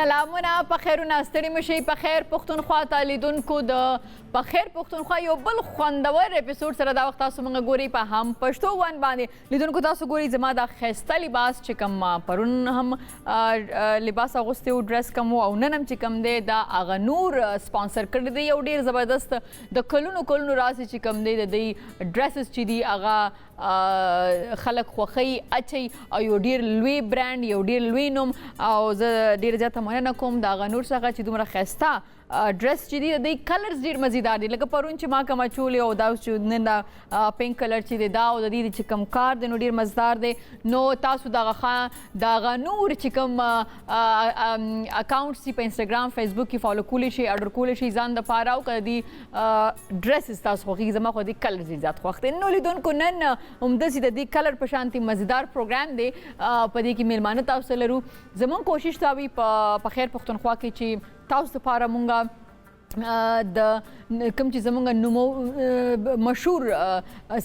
سلامونه په خیرونه ستړي مشئ په خیر پښتونخوا ته لیدونکو د په خیر پښتونخوا یو بل خوندور اپیزود سره دا وخت تاسو موږ ګوري په هم پښتو ون باندې لیدونکو تاسو ګوري زما دا ښایسته لباس چې کوم پرون هم لباس اغوستی و ډرس کوم او نن هم چې کوم دی دا هغه نور سپانسر کړی دی یو ډېر زبردست د کلونو راسې چې کوم دی د دې ډرسز چې دي هغه خلک خوښوي اچوي او یو ډېر لوی برانډ یو ډېر لوی نوم او زه ډېره زیاته مننه کوم د هغه نور څخه چې دومره ښایسته ډرس چې دی د دې کلرز ډېر مزیدار دي لکه پرون چې ما کومه چولې او دا اوس چې نن دا پینک کلر چې دی دا او د دې چې کوم کار دی نو ډېر مزدار دی نو تاسو د هغه نور چې کوم اکاونټس دي په انسټاګرام فیسبوک کې فالو کولی شئ اډر کولی شئ ځان دپاره او که د دې ډرسز تاسو خوښېږي زما خو د دې کلرز ډېر زیات خوښ دی نو لیدونکو نن همداسې د دې کلر په شانتې مزیدار پروګرام دی په دې کې میلمانه تاسو لرو زموږ کوشش دا وي په خیر پښتونخوا کې چې تاسو لپاره مونږ د کوم چې زموږ مشهور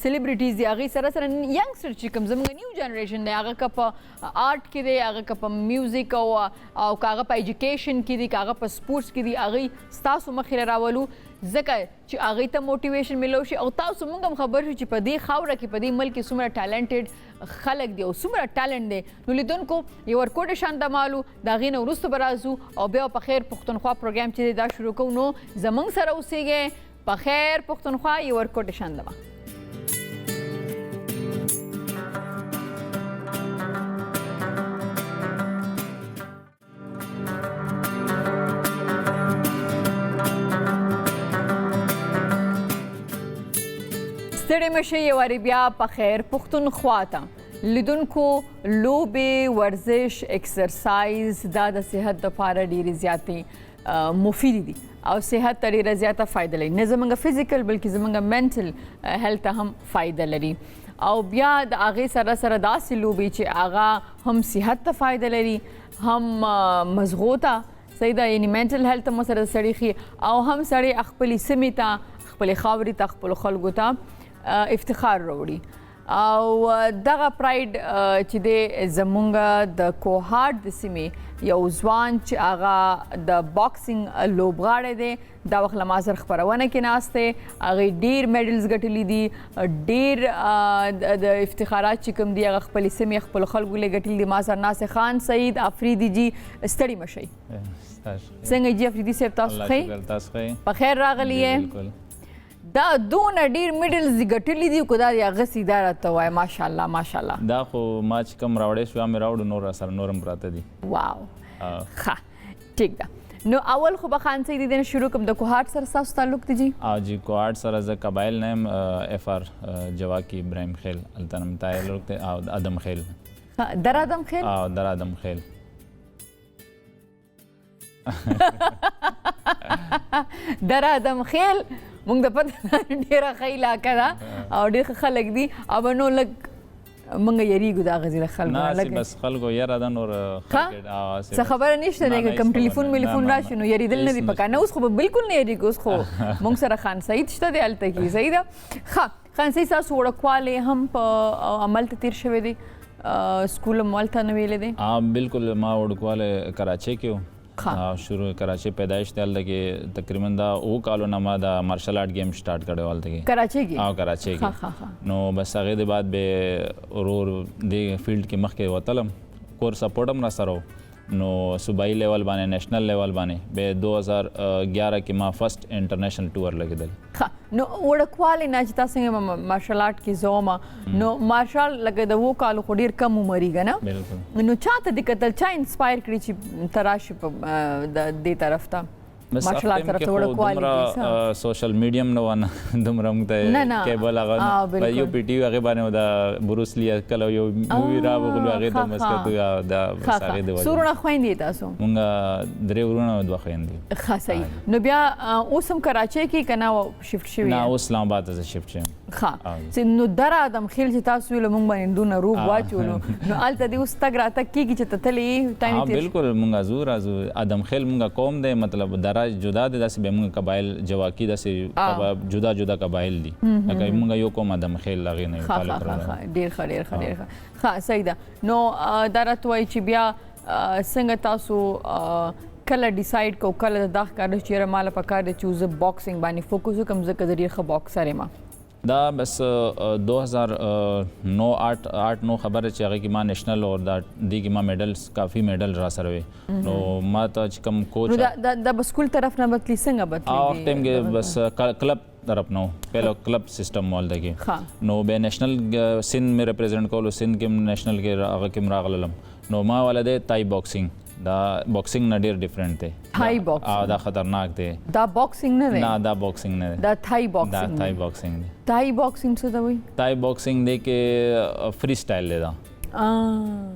سلیبریټیز دي هغې سره سره ینګسټر چې کوم زموږ نیو جنریشن دی هغه که په آرټ کې دی هغه که په میوزیک او که هغه په ایجوکیشن کې دي که هغه په سپورټس کې دي هغې ستاسو مخې راولو ځکه چې هغې ته موټیویشن میلو شي او تاسو مونږ هم خبر شو چې په دې خاوره کې په دې ملک کې څومره ټیلنټډ خلک دي او څومره ټیلنټ دی نو لیدونکو یو ورکوټ شانته مالو د هغې نه وروسته به راځو او بیا په خیر پښتونخوا پروګرام چې دی دا شروع کوو نو زموږ سره اوسیږئ په خیر پښتونخوا یو ورکوټ شانته به ستړي مشئ یو وارې بیا په خیر پښتونخوا ته لیدونکو لوبې ورزش اکسرسایز دا د صحت دپاره ډېرې زیاتې مفیدې دي او صحت ته ډېره زیاته فایده لري نه زموږ فزیکل بلکې زموږ منټل هیلث ته هم فایده لري او بیا د هغې سره سره داسې لوبې چې هغه هم صحت ته فایده لري هم مزغو ته صحیح ده یعنې منټل هیلث ته مو سره سړی ښي او هم سړی خپلې سیمې ته خپلې خاورې ته خپلو خلکو ته افتخار راوړي او دغه پراید چې دی زمونږ د کوهاټ د سیمې یو ځوان چې هغه د باکسینګ لوبغاړی دی دا وخت له ما سره خپرونه کې ناست دی هغې ډېر میډلز ګټلي دي ډېر د افتخارات چې کوم دي هغه خپلې سیمې خپلو خلکو له ګټلي دي ما سره ناست خان سعید افریدي جي ستړي مشئ څنګه جي افریدي صاحب تاسو ښه په خیر راغلی یې دا دونه ډېر میډلز دي ګټلي دي که دا د هغه سیده راته وایه ماشاءالله ماشاءالله دا خو ما چې کوم راوړی شو مې راوړو نور راسره نور هم پراته دي واو ښه ټیک ده نو اول خو به خان سعید دې نه شروع کوم د کوهاټ سره ستاسو تعلق دی جی جی کوهاټ سره زه قبایل نه یم اف آر جواکی ابراهیم خیل هلته نه مې تعلق دی او ادم خیل در ادم خیل در ادم خیل در ادم خیل مونږ د پته ډېره ښه علاقه ده او ډېر ښه خلک دي او نو لږ مونږ یریږو د هغه ځای د خلکو نه بس خلکو یره ده نور څه خبره نشته دی که کوم ټلیفون میلیفون راشي نو یریدل نه دي پکار نه اوس خو به بلکل نه یریږو اوس خو مونږ سره خان سعید شته دی هلته کې صحیح ده ښه خان سعید ستاسو وړکوالی هم په عمل ته تېر شوی دی سکول هم هلته نه ویلی دی بلکل ما وړکوالی کراچۍ کې و شروع کراچۍ پیدایش دی هلته کې تقریبا دا اوه کالو نه ما دا مارشل آرټ گیم سٹارټ کړی و هلته کې کراچۍ کې کراچۍ کې نو بس هغې د بعد به ورو ورو دې فیلډ کې مخکې وتلم کور سپورټ هم را سره و نو صوبایي لیول باندې نیشنل لیول باندې به 2011 کې ما فرست انټرنیشنل ټور لګېدل نو وړکوالی نه چې تاسو څنګه مارشل آرټ کې زه نو مارشل لکه د 7 کالو خو ډېر کم عمرېږه نه بالکل نو چا ته دې کتل چا انسپایر کړي چې ته راشي په دې طرف ته مارشل آرټ طرف ته وړکوالی سوشل میډیم نه وه دومره موږ ته کیبل هغه یو پی ټي وي هغې باندې د بروس لی کله یو مووي راوغلو هغې ته مس کتو دا بس هغې د وجې څو وروڼه خویندې تاسو مونږ 3 وروڼه او 2 خویندې ښه صحیح نو بیا اوس هم کراچۍ کې که نه شفټ شوي نه اوس اسلام آباد ته زه شفټ شویم ښه نو در ادم خیل چې تاسو ویلو مونږ باندې دونه روب واچولو نو هلته دې اوس تګ راتګ کېږي چې ته تلې ټایم تېر بالکل مونږ ځو راځو ادم خیل مونږ قوم دی مطلب دره جدا دی داسې به مونږ قبایل جواکي داسې جدا جدا قبایل دي لکه مونږ یو قوم ادم خیل هغې نه ډېر ښه ډېر ښه ډېر ښه ښه صحیح ده نو دا راته وایي چې بیا څنګه تاسو کله ډیسایډ کو کله دا ښکاره چې یاره ماله پکار دی چې زه باکسینګ باندې فوکس وکړم ځکه زه ډېر ښه باکسر یم؟ دا بس 2009 خبره چې هغه کې ما نېشنل اور دا دی کې ما میډلز کافي میډل را سره وي نو ما ته چې کوم کوچ دا بس سکول طرف نه بدلی څنګه بدلی او ټیم کې بس کلب طرف نو پہلو کلب سسٹم مول دغه نو به نېشنل سند می ریپرزینټ کولو سند کې نېشنل کې هغه کې راغلم نو ما ولده تای باکسینګ دا باکسینګ نه ډیر ډیفرنٹ دی تای باکسینګ دا خطرناک دی دا باکسینګ نه دی نه دا باکسینګ نه دی دا تای باکسینګ دا تای باکسینګ دی تای باکسینګ څه دی وای تای باکسینګ دی کې فری سټایل دی دا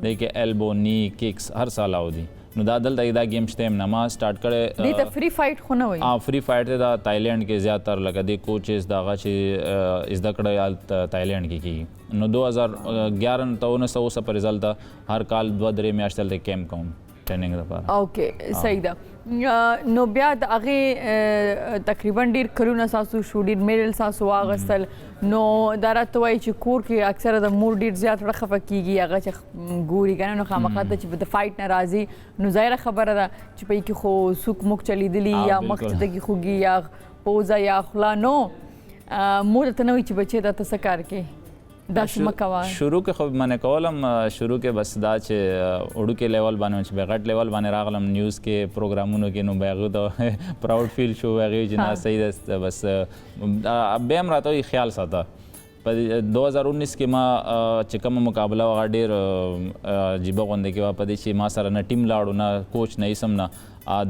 دی کې ایلبو نی ککس هر سال او دی نو دا دلته دا گیم شته نه ما سٹارټ کړه دی ته فری فایټ خو نه وای فری فایټ دا تایلند کې زیاتره لکه دی کوچز دا غا چې از د کړه تایلند کې کی نو 2011 ته 1900 پر رزلټ هر کال 2-3 میاشتې تل کیمپ کوم ټریننګ لپاره اوکې صحیح ده نو بیا د هغه تقریبا ډیر کلونه تاسو شو ډیر میډل تاسو واغستل نو دا راته وایي چې کور کې اکثره د مور ډیر زیات خفه کیږي هغه چې ګوري کنه نو خامخا ته چې د فایټ ناراضي نو ظاهره خبره ده چې په کې خو سوک مخ چلیدلی یا مخ ته کې خوږي یا پوزا یا خلا نو مور ته نو چې بچي دا تاسو کار کې دا شمکوا شروع کې خو منه کولم شروع کې بس دا چې اردو کې لیول باندې چې بغټ لیول باندې راغلم نیوز کې پروګرامونو کې نو بغه دا پراود فیل شو هغه چې نه صحیح ده بس به هم راته خیال ساته په 2019 کې ما چې کوم مقابله وغه ډیر جيبه غونډه کې په دې چې ما سره نه ټیم لاړو نه کوچ نه سم نه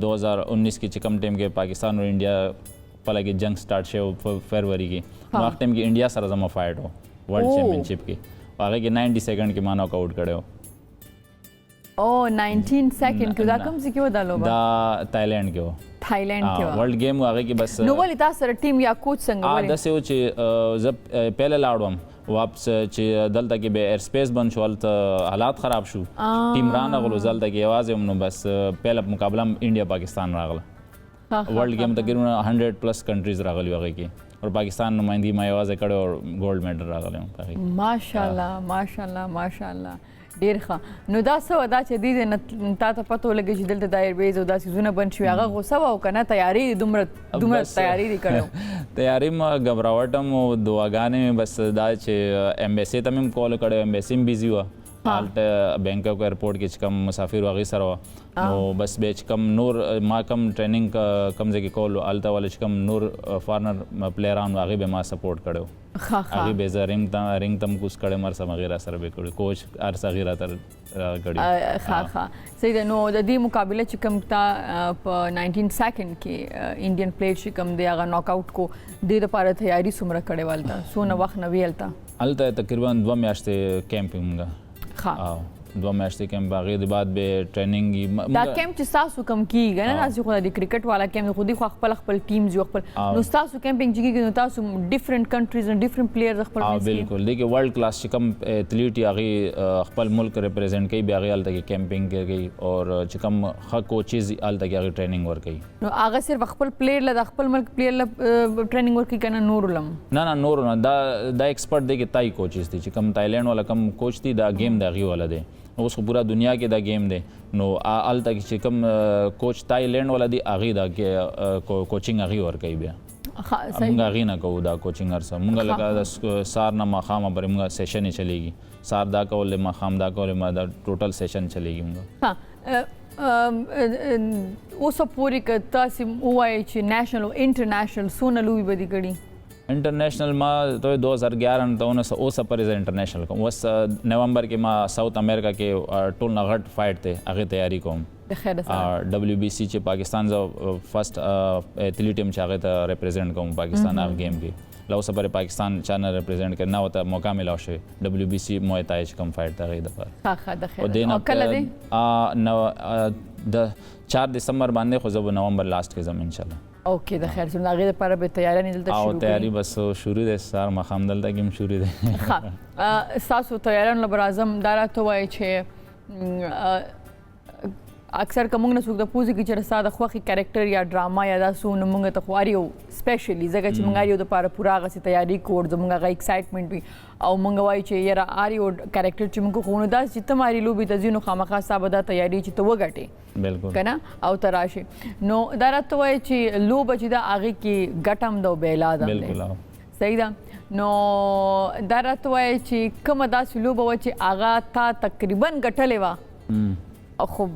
2019 کې چې کوم ټیم کې پاکستان او انډیا په لګي جنگ سٹارټ شو فروری کې نو وخت ټیم کې انډیا سره زما فایټ و ورلड چیمپئنشپ کې هغه کې 90 سیکنډ کې ما ناک آؤٹ کړو او 19 سیکنډ کې دا کوم څه کې ودالو دا تایلند کې و تایلند کې ورلد گیم هغه کې بس نو ولې تاسو سره ټیم یا کوچ څنګه ولې دا څه و چې زه پهله لاړم واپس چې دلته کې به ایر سپیس بند شو ته حالات خراب شو ټیم رانه غلو دلته کې आवाज هم نو بس پهله مقابله انډیا پاکستان راغله ورلد گیم تقریبا 100 پلس کنټریز راغلی هغه کې और पाकिस्तान नुमाइंदगी में आवाज़ कड़े और गोल्ड मेडल रागले माशाल्लाह माशाल्लाह माशाल्लाह ډیر ښه نو دا څه ودا چې دې نه تا ته پته ولګي چې دلته د ایرویز او داسې زونه بند شوي هغه غوسه وه او که نه تیاري دومره تیاري دې کړی تیاري ما غبراوټ هم او دعاګانې مې بس دا چې ایمبیسي ته مې کال کړی ایمبیسي هم بیزي وه هلته بینکاک ایرپورټ کې چې کوم مسافر هغې سره وه نو بس بیا چې کوم نور ما کوم ټریننګ کوم ځای کې کول هلته والا چې کوم نور فارنر پلیران هغې به ما سپورټ کړی هغې به زه رنګ تم کوز کړی مر سم هغې را سره به کړی کوچ هر څه هغې راته کړي صحیح ده نو د دې مقابله چې کوم تا په 19 سیکنډ کې انډین پلیئر چې کوم دی هغه ناک آؤټ کو دې لپاره تیاري څومره کړې والته څونه وخت نه وي هلته تقریبا 2 میاشتې کیمپینګ دو میاشتې کیمپ هغې د بعد به ټریننګ دا کیمپ چې ستاسو کوم کېږي نه داسې خو د کرکټ والا کیمپ خو دې خو خپل ټیمز یو خپل نو ستاسو کیمپینګ چې کېږي نو تاسو ډفرنٹ کنټریز نه ډفرنٹ پلیئرز خپل بالکل دی کې ورلد کلاس چې کوم ایتھلیټ هغې خپل ملک ریپرزینټ کوي بیا هغې هلته کې کیمپینګ کوي او چې کوم ښه کوچز هلته کې هغې ټریننګ ورکوي نو هغه صرف خپل پلیئر له د خپل ملک پلیئر له ټریننګ ورکوي که نه نورو لم نه نورو نه دا ایکسپرټ دی کې تای کوچز دي چې کوم تایلینډ والا کوم کوچ دی دا گیم د هغې والا دی اوس خو پورا دنیا کې دا گیم دی نو هلته چې کوم کوچ تایلینډ والا دی هغې دا کوچینګ هغې ورکوي بیا موږ هغې نه کوو دا کوچینګ هر څه موږ لکه د سار نه ماښامه پورې موږ سیشن یې چلیږي سار دا کول دی ماښام دا کول دی دا ټوټل سیشن چلیږي موږ اوسه پورې که تاسې ووایئ چې نیشنل او انټرنیشنل څونه لوبې به دې کړي इंटरनेशनल मां तो 2011 तो उन ओ सपर इज इंटरनेशनल को वस नवंबर के मां साउथ अमेरिका के टोल नगट फाइट थे आगे तैयारी को WBC चे पाकिस्तान जो फर्स्ट एथलीट टीम चाहे था रिप्रेजेंट को पाकिस्तान आ गेम की लव सपर पाकिस्तान चाना रिप्रेजेंट करना होता मौका मिला उसे WBC मोए ताइज कम फाइट था गई दफा और दिन द 4 दिसंबर बांधे खो जब नवंबर लास्ट के जम इंशाल्लाह اوکې د خیر څه هغې لپاره به تیاری نه دلته شروع تیاری بس شروع دی سهار ماښام دلته کې هم شروع دی ښه ستاسو تیاریانو لپاره اعظم دا راته ووایئ چې اکثر کومنګ نه څوک د پوزي کې چې ساده خوخي کریکټر یا ډراما یا دا سو نو موږ ته خواريو سپیشلی ځکه چې موږ یو د پاره پورا غسي تیاری کوو زموږ غا ایکسایټمنټ وي او موږ وایو چې یاره اریو کریکټر چې موږ خو نو دا چې تماري لوبي د زینو خامخا صاحب دا تیاری چې تو وګټي بالکل کنه او تراشي نو دا راته وایي چې لوب چې دا اغه کې غټم دو بیلا ده بالکل صحیح ده نو دا راته وایي چې کومه دا لوب و چې اغه تا تقریبا غټلې وا خو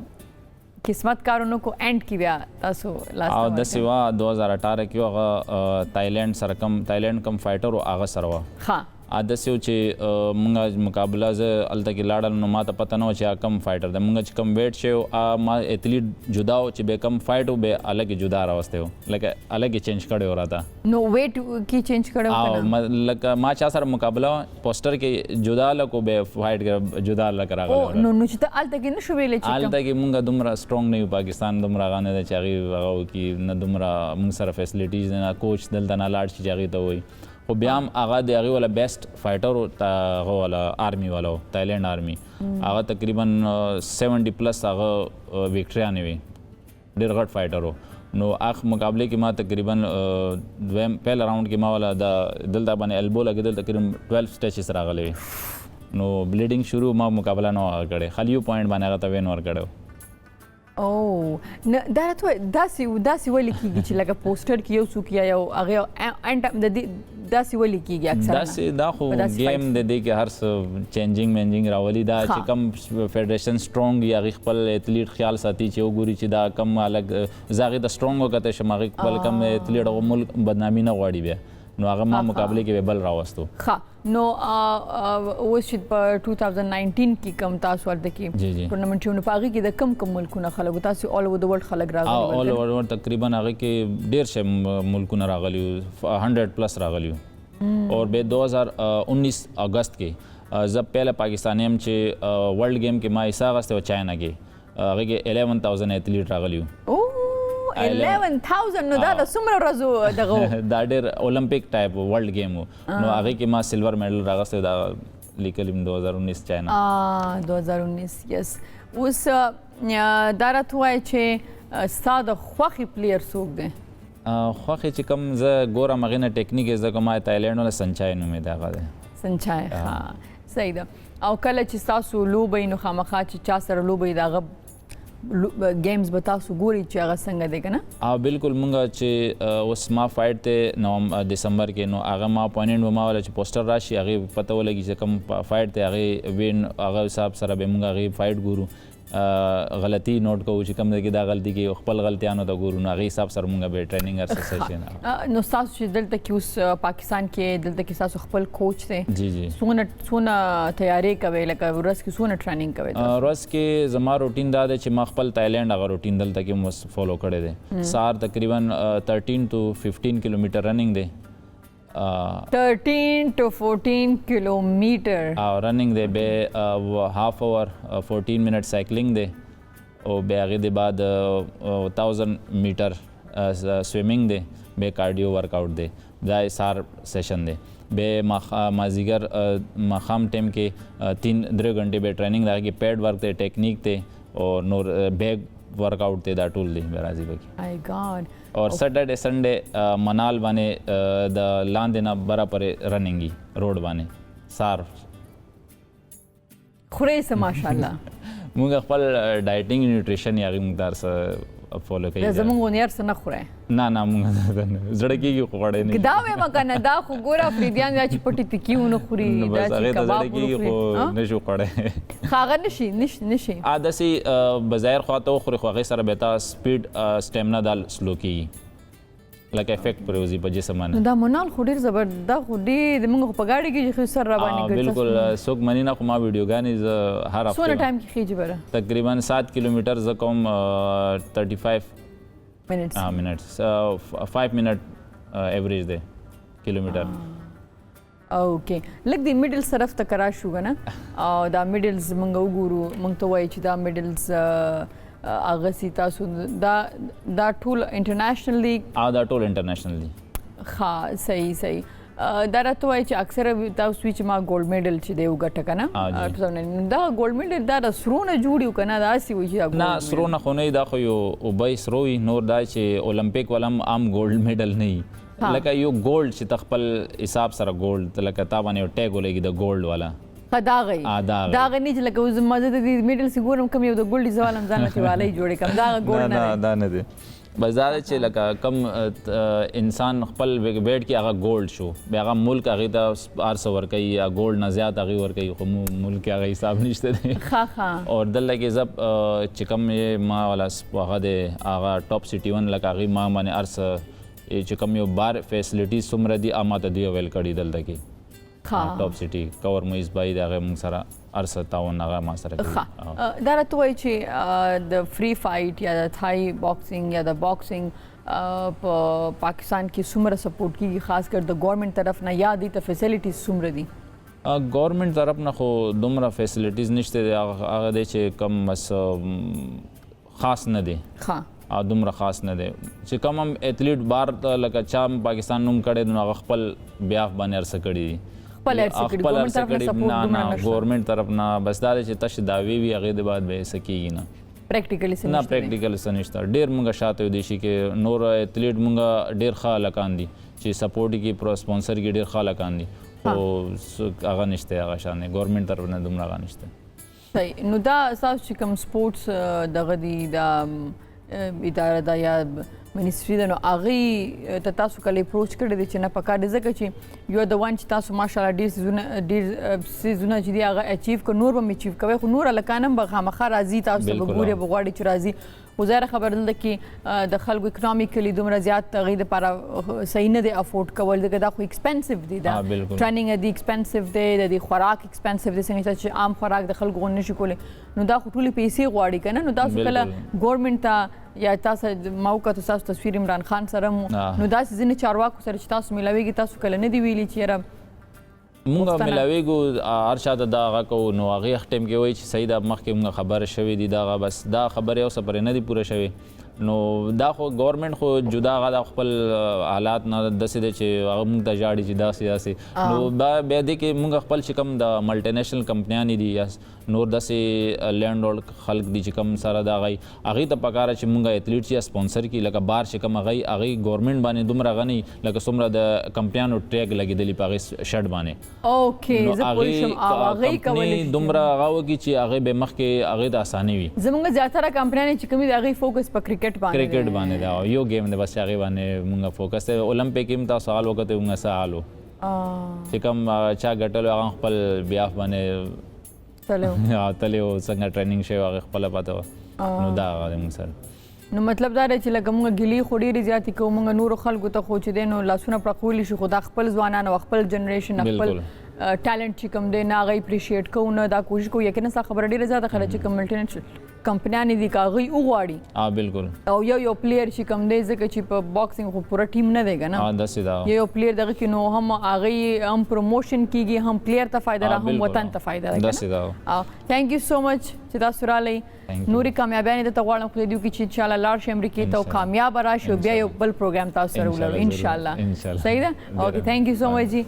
قسمت کارونو کو اینڈ کی بیا تاسو لاست او د سیوا 2018 کې هغه تایلند کم فایټر او هغه سره ها د سیو چې مونږه مقابله ز الته کې لاړل نو ماته پته نه و چې کم فایټر د مونږ چې کم ویټ شو ما ایتلیټ جدا او چې به کم فایټ او به الګ جدا راوسته و لکه الګ چینج کړي وراته نو ویټ کی چینج کړو او لکه ما چا سره مقابله پوسټر کې جدا لکو به فایټ جدا لکه راغلی نو نو چې الته کې نشو ویلې چې الته کې مونږه دومره سترونګ نه یو پاکستان دومره غانه د چاغي هغه کې نه دومره مونږ سره فیسیلیټیز نه کوچ دلته نه لاړ شي چاغي ته وي خو بیا هم هغه د هغې والا بیسټ فایټر هغه والا آرمي والا و تایلینډ آرمي هغه تقریبا 70 پلس هغه وکټریانې وي ډېر غټ فایټر و نو هغه مقابله کې ما تقریبا دویم پهل راوند کې ما والا د دلته باندې البو لګېدل تقریبا 12 سټیچز راغلی وي نو بلیډینګ شروع ما مقابله نه کړې خالي یو پوینټ باندې هغه ته وین ورکړی او نه دا راته داسې ولې کېږي چې لکه پوسټر کې یو څوک یا یو هغه اینډ د داسې ولې کېږي اکثر داسې دا خو گیم د دې کې هر څه چینجینګ راولي دا چې کم فیډریشن سټرونګ یا خپل ایتلیټ خیال ساتي چې وګوري چې دا کم الګ زاغي د سټرونګ وکته شماغي خپل کم ایتلیټ او ملک بدنامي نه غواړي بیا نو هغه ما مقابله کې بل راوستو ها نو اوس چې په 2019 کې کم تاسو ورته کې ټورنمنټونه پاږي کې د کم ملکونه خلک تاسو اول اوور د ورلد خلک راغلي اول اوور تقریبا هغه کې ډیر شه ملکونه راغلي 100 پلس راغلي اور به 2019 اگست کې जब पहले पाकिस्तानी हम چې वर्ल्ड गेम کې ما حصہ غسته و چاینا کې هغه کې 11000 ایتلیټ راغلیو 11,000 نو دا د څومره ورځو دغه دا ډېر اولمپیک ټایپ ورلد گیم نو هغه کې ما سلور میډل راغسته دا لیکلم 2019 چاینا 2019 یس اوس دا راته وایي چې ساده خوخي پلیر څوک دی خوخي چې کوم زه ګورم هغه نه ټیکنیک زه کومه تایلند نه سنچای نوم دی هغه دی سنچای ها صحیح ده او کله چې تاسو لوبې نو خامخا چې چا سره لوبې دغه گیمز به تاسو ګوري چې هغه څنګه دی کنه بالکل مونږ چې اوس ما فایټ ته دسمبر کې نو هغه ما اپوننټ ما ولا چې پوسټر راشي هغه پته ولګي چې کوم فایټ ته هغه وین هغه حساب سره به مونږ هغه فایټ ګورو غلطي نوٹ کوو چې کوم دی دا غلطي کې خپل غلطیانو ته ګورو نو هغه حساب سره مونږ به ټریننګ ارسه سیشن نو تاسو چې دلته کې اوس پاکستان کې دلته کې تاسو خپل کوچ دی جی جی سونه تیاری کوي لکه ورځ کې سونه ټریننګ کوي ورځ کې زما روټین دا دی چې ما خپل تایلند هغه روټین دلته کې مو فالو کړی دی سار تقریبا 13 to 15 کیلومتر رننګ دی 13 to 14 کیلومتر رننگ دے بے ہاف آور 14 منٹ سائیکلنگ دے اور بے آگے دے بعد 1000 میٹر سوئمنگ دے بے کارڈیو ورک آؤٹ دے دا سار سیشن دے بے مازیگر ماخام ٹیم کے 3-3 گھنٹے بے ٹریننگ دا کہ پیڈ ورک دے ٹیکنیک دے اور نور بیگ ورک آؤٹ دے دا ټول دی راځي بکی ای ګاډ اور سیټرډے سنډے منال باندې د لاندې نه برا پرې رننګي روډ باندې سار خوري سه ماشاءالله موږ خپل ډایټینګ نیوټریشن یا مقدار سره فالو کوي زموږ ونیر سره نه خوري نه موږ زړه کېږي خو وړې نه دا وې مکنه دا خو ګوره فریدیان دا چې پټي تکیونه خوري دا چې کباب خوري نشو خوري خاغه نشي عادسي بظاهر خواته خوري خو هغه سره به تا سپیډ سټیمنا دال سلو کیږي لکه افیکټ پروزي په جسم باندې دا مونال خو ډیر زبردست خو ډیر موږ په گاډي کې چې سر را باندې ګرځي بالکل څوک منی نه خو ما ویډیوګانې ز هر څونه ټایم کې خېږي بره تقریبا 7 کیلومتر ز کوم 35 منټس 5 منټ ایوریج دی کیلومتر اوکې لکه د میډل طرف ته کرا شو غنه او دا میډلز موږ وګورو موږ ته وایي چې دا میډلز هغه سي تاسو دا ټول انټرنیشنل لیګ دا ټول انټرنیشنل لیګ ها صحیح دا راته وایي چې اکثره تاسو چې ما ګولډ میډل چې دی وګټه که نه دا ګولډ میډل دا د سرو نه جوړ یو که نه داسې وایي چې نه سرو نه خو نه دا خو یو اوبه سرو وي نور دا چې اولمپیک والا هم عام ګولډ میډل نه وي لکه یو ګولډ چې ته خپل حساب سره ګولډ لکه تا باندې یو ټیګ ولګي د ګولډ والا داغه نه چې لکه اوس مزه د دې میډل سي ګورم کوم یو د ګولډ زوال هم ځان ته والی جوړې کوم دا ګولډ نه دا نه دی بس دا چې لکه کم انسان خپل بیټ کې هغه ګولډ شو بیا هغه ملک هغې ته هر څه ورکوي یا ګولډ نه زیات هغې ورکوي خو ملک کې هغه حساب نشته دی او دلته کې زه چې کوم ما والا هغه دی هغه ټاپ سټي ون لکه هغې ما باندې هر څه چې کوم یو بار فیسلیټیز څومره دي هغه ماته دوی اویل کړي دلته کې ټاپ سټي کور مویز بای د هغې موږ سره هر څه تعاون هغه ما سره کوي دا راته وایي چې د فری فایټ یا د تھای باکسینګ یا د باکسینګ په پاکستان کې څومره سپورټ کیږي خاص کر د ګورنمنټ طرف نه یا دې ته فیسیلیټیز څومره دي ګورنمنټ طرف نه خو دومره فیسیلیټیز نشته دی هغه دی چې کم بس خاص نه دی دومره خاص نه دی چې کوم هم ایتھلیټ بار لکه چا پاکستان نوم کړی نو هغه خپل بیا باندې هر څه کړي دي خپل هر څه کړي نه ګورنمنټ طرف نه بس دا دی چې تش دعوی وي هغې د بعد به یې څه کېږي نه پریکټیکلی څه نشته ډېر موږ شاته یو دی شي کې نور ایتھلیټ موږ ډېر ښه هلکان دي چې سپورټ کړي پرو سپانسر کړي ډېر ښه هلکان دي خو هغه نشته هغه شان ګورنمنټ طرف نه دومره هغه نشته صحیح نو دا ستاسو چې کوم سپورټس دغه دي دا اداره ده یا منیسټري ده نو هغې ته تاسو کله اپروچ کړی دی چې نه پکار دی ځکه چې یو د وان چې تاسو ماشاءالله ډېر سیزونه چې دي هغه اچیو کړه نور به م اچیو کوئ خو نور هلکان هم به خامخا راځي تاسو ته به ګورې به غواړي چې راځي خو ظاهره خبره دلته کې د خلکو اکنامیکلی دومره زیات هغې دپاره صحیح نه دی افورډ کول ځکه دا خو ایکسپینسیو دی دا ټریننګ دی ایکسپینسیو دی د دې خوراک ایکسپینسیو دی څنګه چې عام خوراک د خلکو غونډ نشي کولی نو دا خو ټولې پیسې غواړي که نه نو تاسو کله ګورنمنټ ته یا تاسو ما وکتو ستاسو تصویر عمران خان سره مو نو داسې ځینې چارواکو سره چې تاسو میلاویږي تاسو کله نه دي ویلي چې یاره مونږ میلاویږو هر چاته دا هغه کوو نو هغې وخت ټایم کې وایي چې صحیح ده مخکې مونږ خبره شوې دي دغه بس دا خبرې اوسه پرې نه دي پوره شوې نو دا خو ګورنمنټ خو جدا هغه د خپل حالات نه داسې دی چې هغه مونږ ته ژاړي چې داسې نو بیا دی کې مونږ خپل چې کوم د ملټی نیشنل کمپنیانې دي یا نور داسې لینډ لورډ خلک دي چې کوم سره د هغې ته پکاره چې مونږ ایتھلیټ چې سپانسر کړي لکه بار چې کوم هغې ګورنمنټ باندې دومره هغه نه لکه څومره د کمپنیانو ټیګ لګېدلي په هغې شرټ باندې کمپنی دومره هغه وکړي چې هغې به مخکې هغې ته اساني وي زموږ زیاتره کمپنیانې چې کومې دي هغې فوکس په کرکټ باندې دا یو گیم دی بس هغې باندې مونږ فوکس دی اولمپیک کې هم تاسو حال وکړئ مونږ څه حال و چې کوم چا ګټلو هغه خپل بیاف باندې تللی و څنګه ټریننګ شوی هغې خپله پته وه نو دا هغه دی مونږ سره نو مطلب دا دی چې لکه مونږ ګیلې خو ډېرې زیاتې کوو مونږ نورو خلکو ته خو چې دی نو لاسونه پړقولی شي خو دا خپل ځوانان او خپل جنریشن خپل ټالنټ چې کوم دی نه هغه اپریشیټ کوو نه دا کوشش کوو یقینا ستا خبره ډېره زیاته ښه ده چې کوم ملټي نیشنل کمپنیانې دي که هغوی وغواړي بالکل او یو پلیر چې کوم دی ځکه چې په باکسینګ خو پوره ټیم نه دی که نه یو پلیر دغه کې نو هم هغې هم پروموشن کیږي هم پلیر ته فایده ده هم وطن ته فایده ده تھینک یو سو مچ چې تاسو رالی نورې کامیابیانې درته غواړم خدای دې وکړي چې انشاءالله لاړ شي امریکې ته او کامیابه راشي او بیا یو بل پروګرام تاسو سره ولرو انشاءالله صحیح ده اوکې تھینک یو سو مچ جی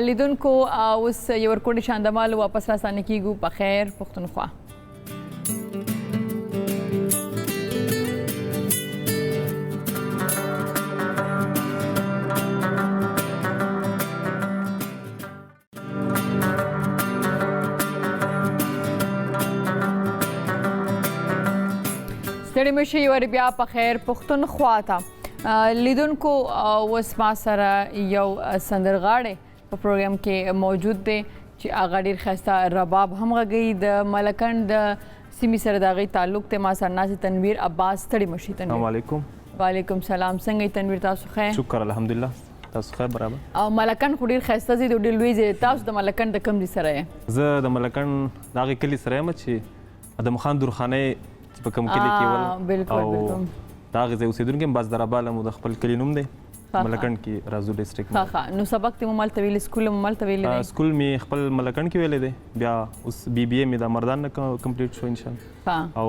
لیدونکو اوس یو ورکوټې شاندمال واپس راستانه کیږو په خیر پښتونخوا ستړي مه شئ ور بیا په خیر پښتونخوا ته لیدونکو اوس ما سره یو سندرغاړی په پروګرام کې موجود دی چې هغه ډېر ښایسته رباب هم غږوي د ملکنډ د سیمې سره د هغې تعلق دی ما سره ناست تنویر عباس ستړي مه شئ تنویر السلام علیکم وعلیکم سلام څنګه تنویر تاسو خیر شکر الحمدلله تاسو خیر برابر او ملکنډ خو ډېر ښایسته ځای دی ډېر لوی ځای تاسو د ملکنډ د کوم ځای سره یې زه د ملکنډ د هغې کلي سره یم چې ادم خان درخانۍ چې په کوم کلي کې ول او د هغې ځای اوسېدونکي یم باز درابال مو د خپل کلي نوم دی ملکنډ کې رازو ډسټرکټ نو سبق ته مو مالته ویلی سکول مو مالته ویلی دی سکول مې خپل ملکنډ کې ویلی دی بیا اوس بی بی اے مې د مردان نه کمپلیټ شو انشاءالله او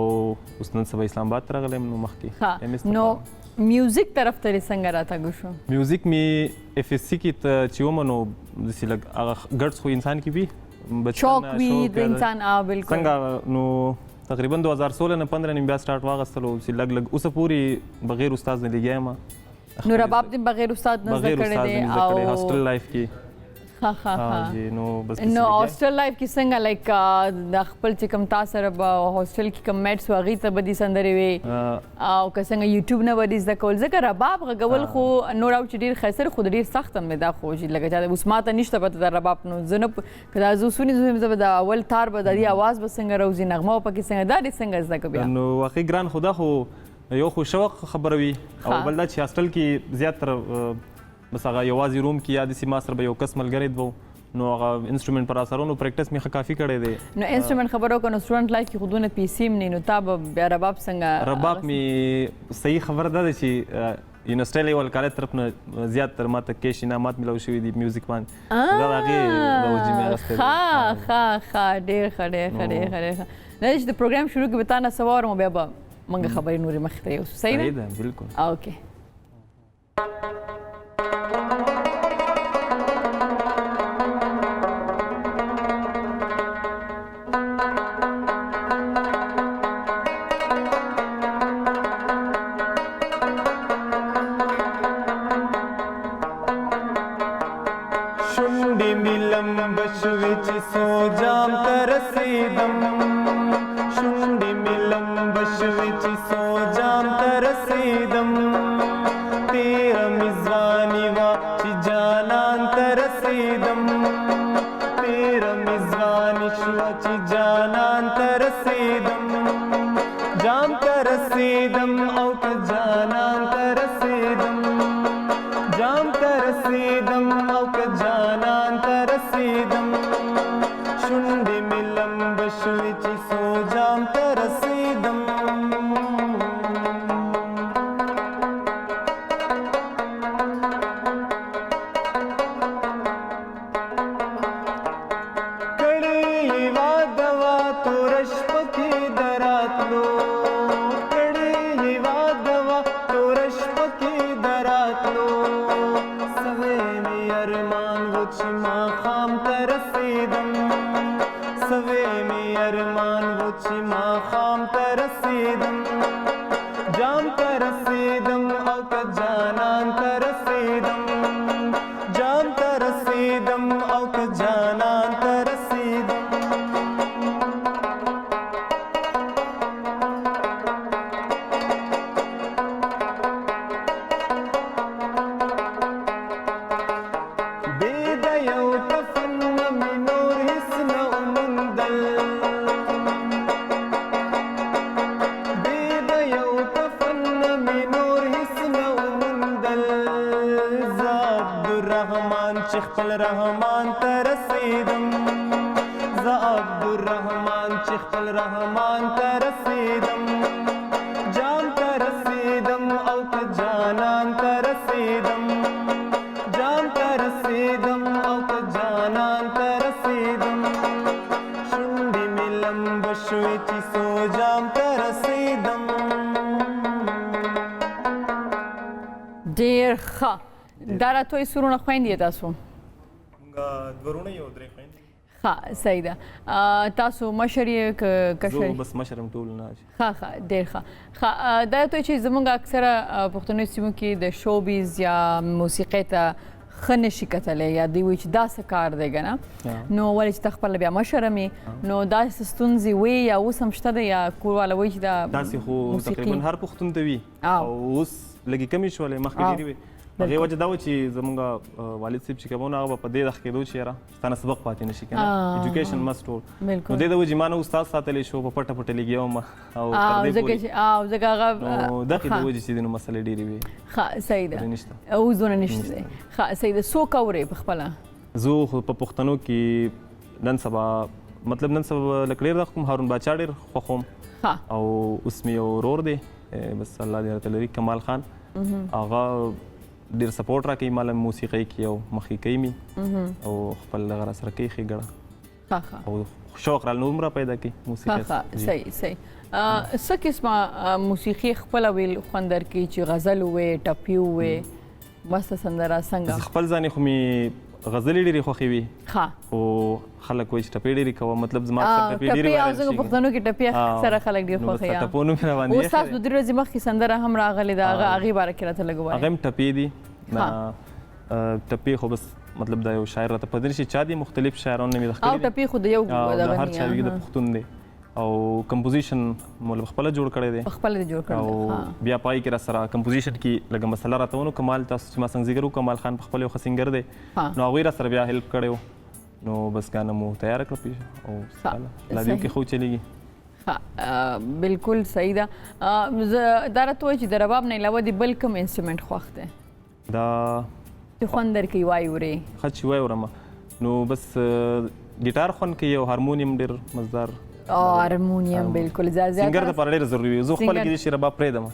اوس نن سبا اسلام آباد ته راغلی یم نو مخکې نو میوزیک طرف ته څنګه راتګ شو؟ میوزیک می اف اس سی کې ته چې ومه نو داسې لږ هغه ګډس خو انسان کې وي شوق وي د انسان بالکل څنګه نو تقریبا 2016 نه 15 نیم بیا سٹارټ واغستلو چې لږ لږ اوسه پوری بغیر استاد نه لګیا ما نو رباب دې بغیر استاد نه زده کړی دی او هاستل لایف کې نو هاستل لایف کې څنګه لایک د خپل چې کوم تاسو سره په هاستل کې کوم میټس واغې ته بدی سندري وي او که څنګه یوټیوب نه ودی زده کول ځکه رباب غول خو نور او چې ډیر خسر خو ډیر سخت مې دا خو چې لګا چې اوس ماته نشته پته د رباب نو زنه کدا زو سونی زو د اول تار به د आवाज به څنګه روزي نغمه پکې څنګه دا دې څنګه زده کوي نو واقعي ګران خدا خو یو خو شوق خبره وي او بل دا چې هاستل کې زیات تر بس هغه یوازې روم کې یا د سیما سره به یو کس ملګری وو نو هغه انسټرومنټ پر اثرونو پریکټس می کافي کړی دی نو انسټرومنټ خبرو کنه سټوډنټ لایف کې خودونه پی سي نه نو تاب بیا رباب څنګه رباب می صحیح خبر ده چې یونیورسيټي لیول کالج طرف نه زیات تر ماته کې انعامات ملو شوی دی میوزیک باندې دا هغه د وجې مې غسته ها ډېر چې د پروګرام شروع کې بتانه سوار مو بیا منګه خبرې نورې مخ ته یو صحیح ده بالکل اوکې شونډې مې لمبه شوې چې سو جام ته رسېدم شونډې مې لمبه شوې چې سو جام ته رسېدم تیره مې ځواني وه چې جانان ته رسېدم تیره مې ځواني شوه چې جانان ته رسېدم جام ته رسېدم او که جانان ته رسېدم جام ته رسېدم او که جانان ته رسېدم شونډې مې لمبه شوې چې سو جام ته رسېدم کړې یې واده وا توره شپه کې د راتلو کړې یې واده وا توره شپه کې د راتلو سوی مې ارمان و چې ماښام ته رسېدم سوی مې ارمان و چې ماښام ته رسېدم جام ته رسېدم او که جانان ته رسېدم جام ته رسېدم او که جانان ته رسېدم چې خپل رحمان ته رسېدم زه عبدالرحمن چې خپل رحمان ته رسېدم جام ته رسېدم او که جانان ته رسېدم جام ته رسېدم او که جانان ته رسېدم شونډې مې لمبه شوې چې سو جام ته رسېدم ډېر ښه دا راتوی سرونه خویندې تاسو دورونه یو درې خویندې ښه صحیح ده تاسو مشر یې که کشر زه بس مشر یم ټول نه ښه ډېر ښه دا راتوی چې زموږ اکثره پښتنو سیمو کې د شوبیز یا موسیقۍ ته ښه نشي کتلی یا دوی وایي چې دا څه کار دی که نه نو ولې چې ته خپله بیا مشره مې نو داسې ستونزې وي یا اوس هم شته ده یا کورواله وایي چې دا داسې خو تقریبا هر پښتون ته وي او اوس لږې کمې شولې مخکې ډېرې وي هغې وجه دا و چې زموږ والد صاحب چې کوم هغه به په دې دغه کېدو چې یاره ستا نه سبق پاتې نه شي که نه ایجوکیشن مست ټول نو دې د وجې ما نه استاد ساتلی شو په پټه پټه لګیا وم او تر دې پورې نو دغې د وجې چې دی نو مسلې ډېرې وي ښه صحیح ده اوس دونه نشته دی ښه صحیح ده څوک اورې په خپله زه خو په پښتنو کې نن سبا لکه ډېر وخت کوم هارون باچا ډېر خوښوم او اوس مې یو ورور دی بس الله دې راته لري کمال خان هغه ډېر سپورټ راکوي ماله موسیقۍ کې او مخکې کوي مې او خپل دغه راسره کوي ښېګړه او شوق را نور را پیدا کی موسیقي صحیح څه قسمه موسیقي خپل ویل خوندر کی چې غزل وې ټپي وې مست سندره څنګه خپل ځانې خو می غزل ډېری خوښي وي ها او خلک وایي چې ټپي ډېری کوه مطلب زما ټپي ډېری ټپي او زه پښتنو کې ټپي سره خلک ډېر خوښي یا ټپونو مې روان دي او تاسو د ورځې مخکې سندره هم راغلې ده هغه باره کې راته لګوي هغه هم ټپي دي ټپي خو بس مطلب دا یو شاعر راته پدې شي چا دي مختلف شاعرانو مې او ټپي خو د یو د هر چا د پښتون دی او کمپوزیشن مول خپل جوړ کړی دی خپل جوړ کړی او بیا پای کې را سره کمپوزیشن کې لږه مسله راته ونو کمال تاسو چې ما څنګه ذکر وکړو کمال خان خپل یو سنگر دی نو هغوی را سره بیا هیلپ کړی نو بس ګانه مو تیار کړه او لادیو کې خو چلیږي بالکل صحیح ده دا راته وایي چې د رباب نه علاوه د بل کوم انسټرومنټ خوښ دی دا چې خوند درکوي وایي ورې ښه چې وایي ورم نو بس ګیټار خوند کوي او هارمونیم ډېر مزدار هارمونیم بالکل زیات سنگر د پر ډېر ضروري وي زه خپل کې چې رباب پرېږدم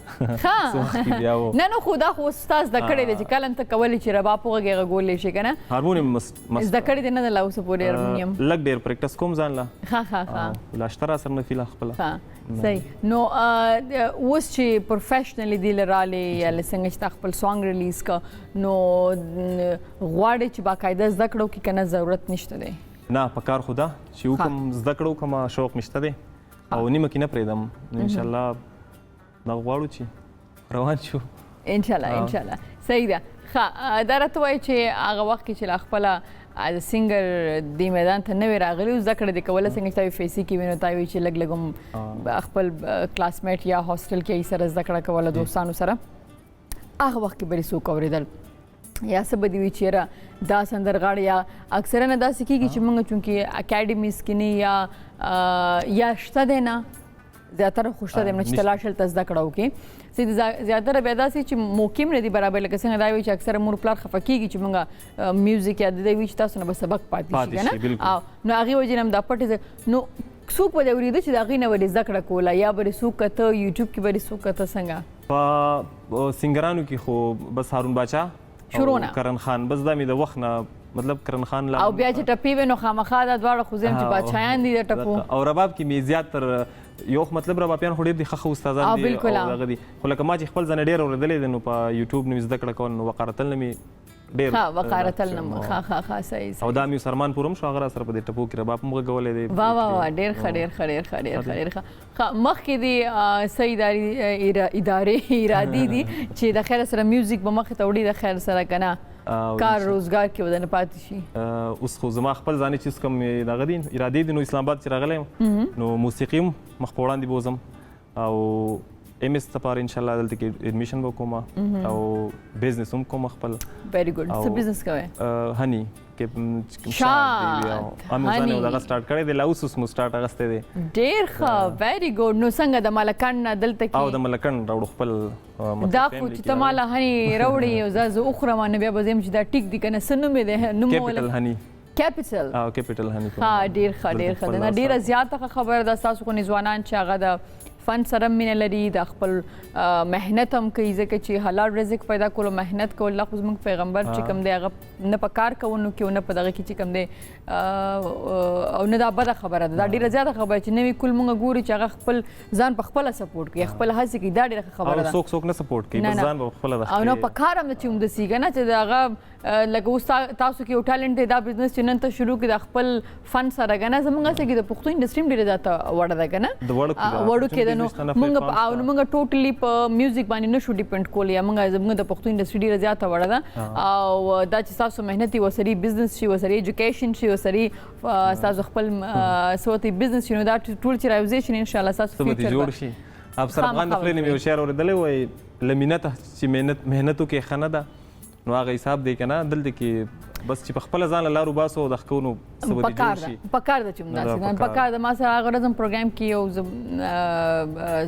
نه نو خو دا خو استاد زده کړی دی چې کله ته کولی چې رباب وغږې غږولی شي که نه هارمونیم زده کړی دی نه د لا اوسه پورې هارمونیم لږ ډېر پریکټس کوم ځان له ښه لا شته را سره نه فیله خپله صحیح نو اوس چې پروفیشنلی دی لرالې یا څنګه چې تا خپل سانګ ریلیز که نو غواړې چې باقاعده زده کړو کې که نه ضرورت نشته دی نه پکار خو ده چې وکم زده کړو کومه شوق مې شته دی او نیمه کې نه پرېږدم انشاءالله دا غواړو چې روان شو انشاءالله صحیح ده ښه دا راته وایي چې هغه وخت کې چې لا خپله از سنگر دې میدان ته نوې راغلي زده کړه دې کوله څنګه چې تا وي فیسي کې وینو تا وي چې لږ لږ خپل کلاسمیټ یا هاسټل کې سره زده کړه کوله دوستانو سره هغه وخت کې به دې څوک اورېدل یا څه به دې وي چېرې دا سندرغاړی یا اکثره نه داسې کېږي چې موږ چونکې اکیډمیز کې نه یا شته دی نه زیاتره خو شته دی نه چې ته لاړ شل ته زده کړه وکړې زیاتره بیا داسې چې موقع هم نه دي برابر لکه څنګه دا وي چې اکثره مور پلار خفه کېږي چې موږ میوزیک یا د دې وي چې تاسو نه به سبق پاتې شي که نه نو هغې وجې نه هم دا پټې نو څوک به دې اورېده چې د هغې نه به دې زده کړه کوله یا به دې څوک کته یوټیوب کې به دې څوک کته څنګه په سنګرانو کې خو بس هارون باچا شروع کرن خان بس دا مې د وخت نه مطلب کرن خان لا او بیا چې ټپي وي نو خامخا دا دواړه خو زم چې بادشاهان دي د ټپو او رباب کې مې زیات تر یو مطلب ربابیان خو ډېر دي ښه استادان دي او هغه دي خو لکه ما چې خپل ځان ډېر اورېدلی دی نو په یوټیوب نه مې زده کړه کول نو وقارتل نه مې ډېر وقارتل نه صحیح او دا مې سرمان پور هم شو هغه را سره په دې ټپو کې رباب هم غږولی دی واه ډېر ښه مخکې دي څه ارادې دي چې د خیر سره میوزیک به مخې ته وړي د خیر سره که نه کار روزګار کې ودانه پاتې شي اوس خو زما خپل ځانې چیز کوم دغه دي ارادې دي نو اسلام آباد چې راغلی یم نو موسیقي هم مخ په وړاندې بوځم او ایم ایس لپاره انشاءالله دلته کې ایډمیشن به کوم او بزنس هم کوم خپل ویری ګډ څه بزنس کوئ هني شاد هني دغه سٹارټ کړی دی لا اوس مو سٹارټ اغسته دی ډیر ښه ویری ګډ نو څنګه د ملکان نه دلته کې او د ملکان راوړ خپل دا خو چې ته مالا هني راوړې او زه اخرى ما نه بیا به زم چې دا ټیک دی کنه سنو مې ده نو کیپټل هني کیپټل کیپټل هني ډیر ښه نه ډیره زیاته خبره ده تاسو کو نځوانان چې هغه د فن سره مینه لري د خپل مهنت هم کوي ځکه چې حلال رزق پیدا کولو مهنت کول الله خو زموږ پیغمبر چې کوم دی هغه نه په کار کوونو کې نه په دغه کې چې کوم دی او نه دا بده خبره ده دا ډېره زیاته خبره چې نوي کول موږ ګورو چې هغه خپل ځان په خپله سپورټ کوي خپل هڅې کوي دا ډېره خبره ده څوک نه سپورټ کوي بس ځان په خپله او نه په کار هم نه چې همداسې که نه چې د هغه لکه اوس تاسو کې یو ټالنټ دی دا بزنس چې نن ته شروع کړي د خپل فن سره که نه زموږ هسې کې د پښتو انډسټري هم ډېره زیاته وړه ده که نه وړوکې ده نو موږ او موږ ټوټلی په میوزیک باندې نشو ډیپینډ کولی یا موږ د پښتو انډسټري ډېره زیاته وړه ده او دا چې ستاسو محنت وي ورسره بزنس شي ورسره ایجوکیشن شي ورسره ستاسو خپل څه بزنس شي نو دا ټول چې راوځي شي انشاءالله ستاسو فیوچر جوړ شي افسر افغان د خپلې نه مې یو شعر اورېدلی وایي له مینته چې محنت وکړې ښه نه ده نو هغه حساب دی که نه دلته کې بس چې په خپله ځان له لارو باسو او د ښه کونو څه به دې جوړ شي پکار ده چې همداسې پکار ده ما سره هغه ورځ هم پروګرام کې یو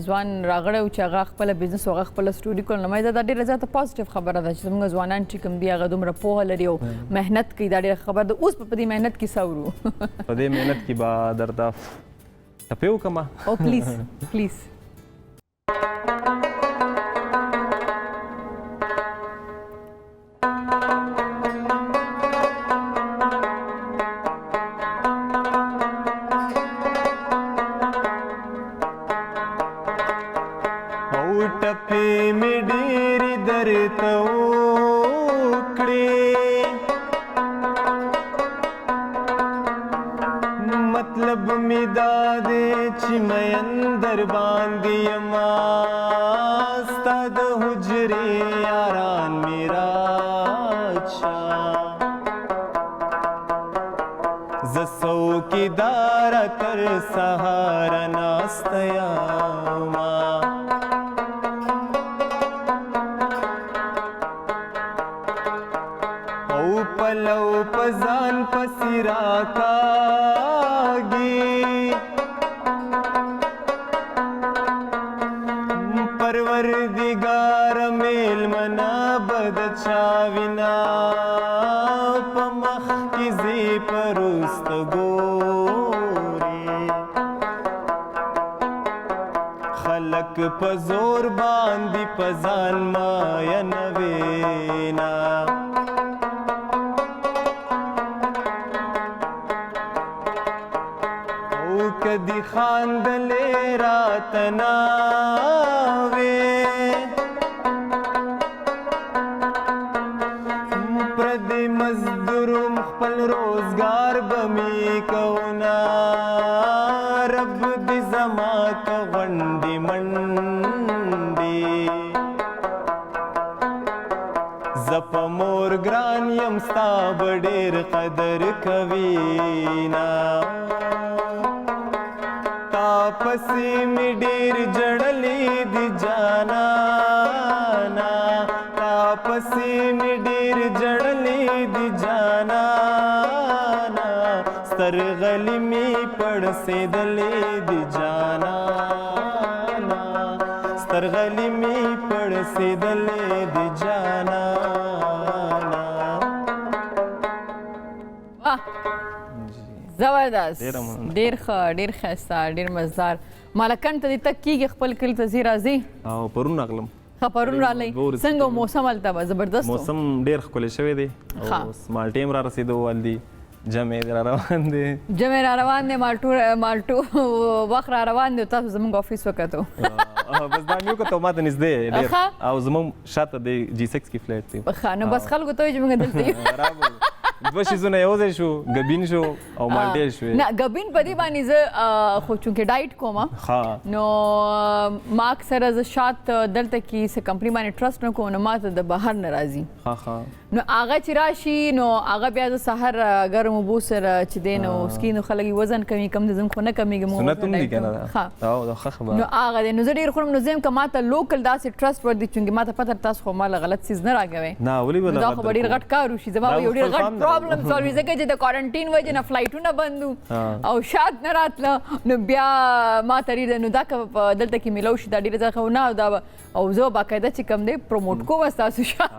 ځوان راغلی و چې هغه خپله بزنس او هغه خپله سټوري کول نو ما دا ډېره زیاته پازیټیو خبره ده چې زموږ ځوانان چې کوم دي هغه دومره پوهه لري او محنت کوي دا ډېره خبره ده اوس په دې محنت کې څه ورو په دې محنت کې به درته ټپې وکړمه او پلیز طلب می دادې چې مین در باندې یما ستا د حجرې یاران می راچا زه څوکیداره تر سهاره ناسته یما او پلو پزان پسی راکاږي پروردګار میلمنا بد چاوینا په مخ کې زی پرست ګوري خلق په زور باندې پزان ما ینوینا کدی خاندلې راتناوې پردې مزدور خپل روزګار بمی کونا رب دې زما کا غونډې منډې زپ مور ګران یم ستا ډېر قدر کوینا پسی می ډیر جړلې دی جانانا تاپسی می ډیر جړلې دی جانانا سترغلی می پړسېدلې دی جانانا سترغلی می پړسېدلې دی جانانا زبردست ډیر ښه ډیر ښایسته ډیر مزدار مالکن ته دې تک کېږي خپل کلي ته ځي راځي او پرون راغلم ښه پرون راغلی څنګه موسم هلته به زبردست موسم ډیر ښکلی شوی دی او مالټې هم را رسېدو والدي جمع را روان دی جمع را روان دی مالټو وخت را روان دی تاسو زموږ افیس وکتو بس دا مې وکتو ما ته نږدې ډېر او زموږ شاته د جي 6 کې فلیټ دی ښه نو بس خلکو ته وایي چې موږ دلته یو دوه شیزونه یو ځای شو ګبین شو او مالټې شوې نه ګبین په دې باندې زه خو چونکې ډایټ کوم نو ما اکثره زه شات دلته کې څه کمپني باندې ټرسټ نه کوم نو ما ته د بهر نه راځي نو هغه چې راشي نو هغه بیا زه سهار ګرم اوبو سره چې دی نو سکي نو خلک وزن کمي کم دي زموږ خو نه کمیږي سنت هم دي که نه نو هغه دی نو زه ډېر خورم نو زه یم که ما ته لوکل داسې ټرسټ ورد چونکې ما ته پته تاسو خو ماله غلط څیز نه راکوئ نه ولې به دا خو به ډېر غټ کار وشي زما به یو ډېر غټ پرابلم سالو وي ځکه چې د کوارنټین وجې نه فلایټونه بند او شات نه راتله نو بیا ما ته ډېر نو دا که دلته کې میلاو شي دا ډېره زیاته خو نه دا او زه باقاعده چې کوم دی پروموټ کوم ستاسو شات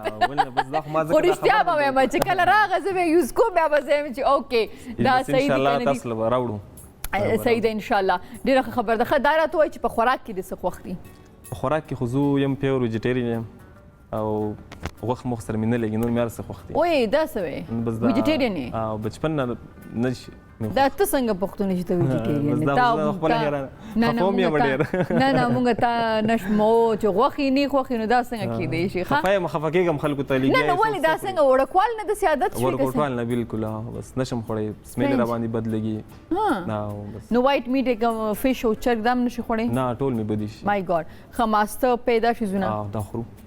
خو رښتیا به وایم چې کله راغه زه به یوز کوم بیا به زه یم چې اوکې دا صحیح دی صحیح ده انشاءالله ډېره ښه خبر ده ښه دا راته وایي چې په خوراک کې دې څه خوښ دي په خوراک کې خو زه یم پیور ویجیټیرین یم او غوښه مخ سره مې نه لګي نور مې هر څه خوښ دي اوی دا څه وی ویجیټیرین یې او بچپن نه دا ته څنګه پښتون چې ته ویجیټیرین نه نه مونږ ته نشمو چې غوښې نه خوښې نو دا څنګه کېدی شي خفه کېږم خلکو ته لګي نه ولې دا څنګه وړکوال نه داسې عادت شوي وړکوال نه بالکل بس نشم خوړی سمیل را باندې بد لګي نو وایټ میټ فش او چرګ دا هم نشي خوړی نه ټول مې بدي شي مای ګاډ ښه ماسته پیدا شي زونه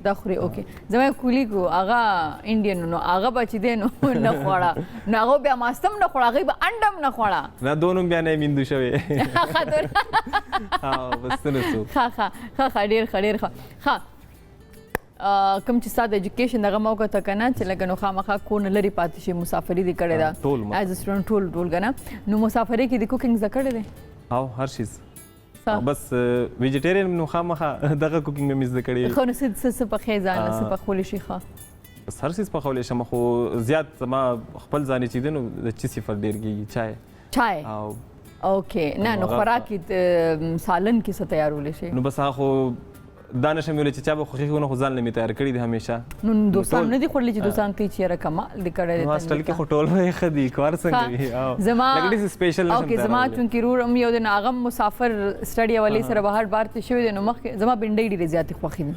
دا خوري اوکې زما کولیګو هغه انډین نو هغه به چې دی نو نه خوړه نو هغه بیا ماستم نه خوړه هغې به انډم نه خوړه نه دونو بیا نه میندو شوې ښه ډېر ښه کوم چې ستا د ایجوکیشن دغه ما وکته که نه چې لکه نو خامخا کور نه لرې پاتې شي مسافري دې کړې ده ایز ا سټوډنټ ټول که نه نو مسافرۍ کې دې کوکینګ زده کړی دی او هر شیز بس ویجیټیرین نو خامخا دغه کوکینګ مې زده کړې خو نو څه پخې ځانله څه پخولی شي ښه بس هر څیز پخولی شم خو زیات زما خپل ځانې چې دی نو د چي صفر ډېر کېږي چای اوکې نه نو خوراک کې سالن کې څه تیارولی شي نو بس هغه خو دا نشم ویلی چې چا به خوښېږي نو خو ځان له مې تیار کړي دي همیشه نو دوستان نه دي خوړلي چې دوستان کوي چې یاره کمال دې کړی دی هاسټل کې خو ټول ښه دي کار څنګه وي لکه ډېر سپیشل نشم اوکې زما چونکې رور هم یو دی نو هغه مسافر سټډي حوالې سره بهر بار ته شوی دی نو مخکې زما بنډۍ ډېرې زیاتې خوښې دي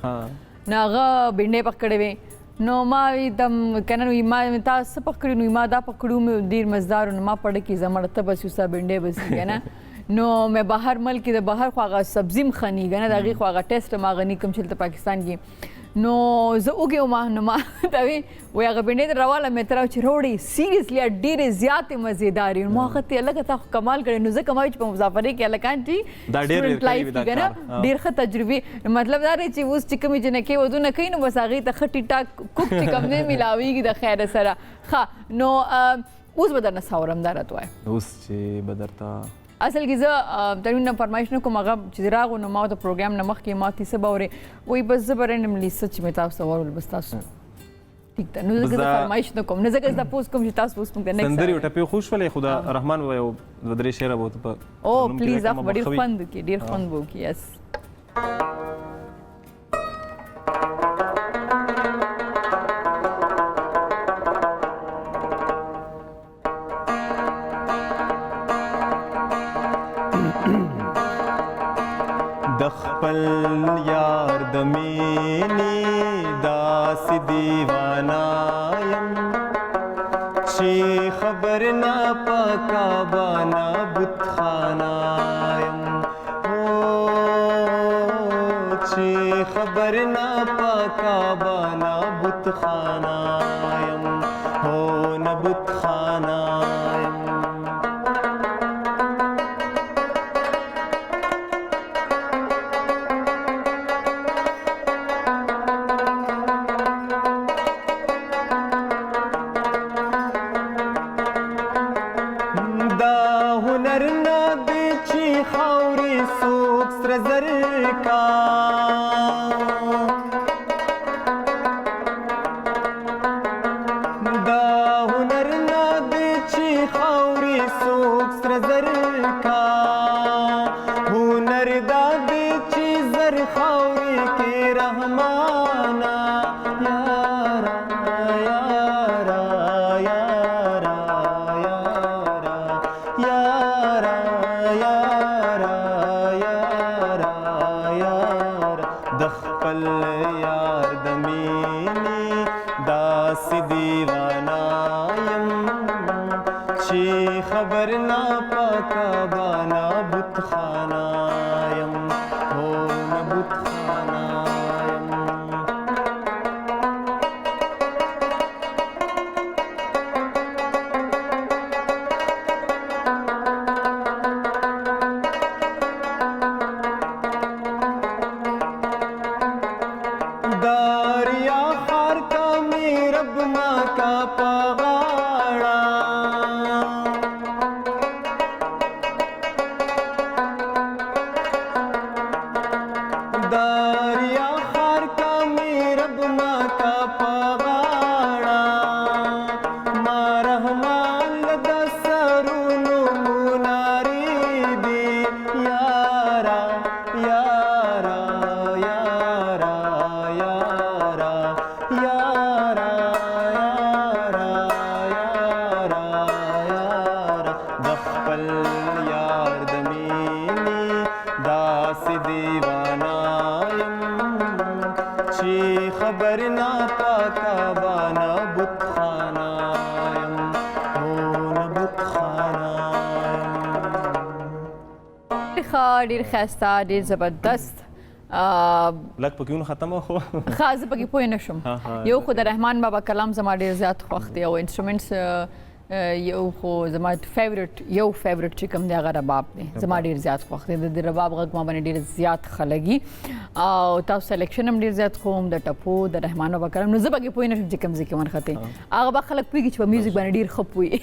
نو هغه بنډۍ پخ کړې وې نو ما دم کنه نو ما تاسو پکړو نو ما دا پکړو مې ډیر مزدار نو ما پړ کی زمړ ته بس وسه بنډې بس کنه نو مې بهر ملک د بهر خواغه سبزیم خنی کنه دغه خواغه ټیسټ ما غنی کوم چې پاکستان کې نو زه وګیو ما نو ما دا وی هغه بنډې راواله مې تر چې روړی سیریسلی ډیره زیات مزیدار نو هغه ته لکه تا کمال کړي نو زه کمای په مسافرۍ کې لکان چې دا ډیر کوي دا کار ډیر ښه تجربه مطلب دا چې اوس چې کوم جن کې ودونه کوي نو بس هغه ته خټی ټاک کوک چې کوم نه ملاويږي د خیر سره ښه نو اوس بدرنه ساورم دارت وای اوس چې بدرتا اصل کې زه ترونه فرمایش نه کوم هغه چې راغو نو ما د پروګرام نه مخکې ما تاسو باورې وای بس زبرنم لیست چې مې تاسو ورول بس تاسو ٹھیک ده نو زه فرمایش نه کوم نه زه که تاسو کوم چې تاسو اوس موږ نه سندري ټپه خوش ولې خدا رحمان و یو درې شعر بہت په او پلیز اخ ډیر خوند کې ډیر خوند وو کې یس د خپل یار د مینې داسې دیوانه یم چې خبر نه په کعبه بتخانه یم چې خبر نه په کعبه بتخانه یم هو نه بتخانه یم ډیر خسته ډیر زبردست لک پکې ختمه خو خاص پکې پوه نه شم یو خو د رحمان بابا کلام زما ډیر زیات خوښ دی او انسټرومنټس یو خو زما فیورټ چې کوم دی هغه رباب دی زما ډیر زیات خوښ دی د رباب غږ ما باندې ډیر زیات خلګي او تاسو سلیکشن هم ډیر زیات خوم د ټپو د رحمان بابا کلام نو زه پکې پوه نه شم چې کوم ځای کې ورخته هغه به خلک پوهېږي چې په میوزیک باندې ډیر ښه پوهي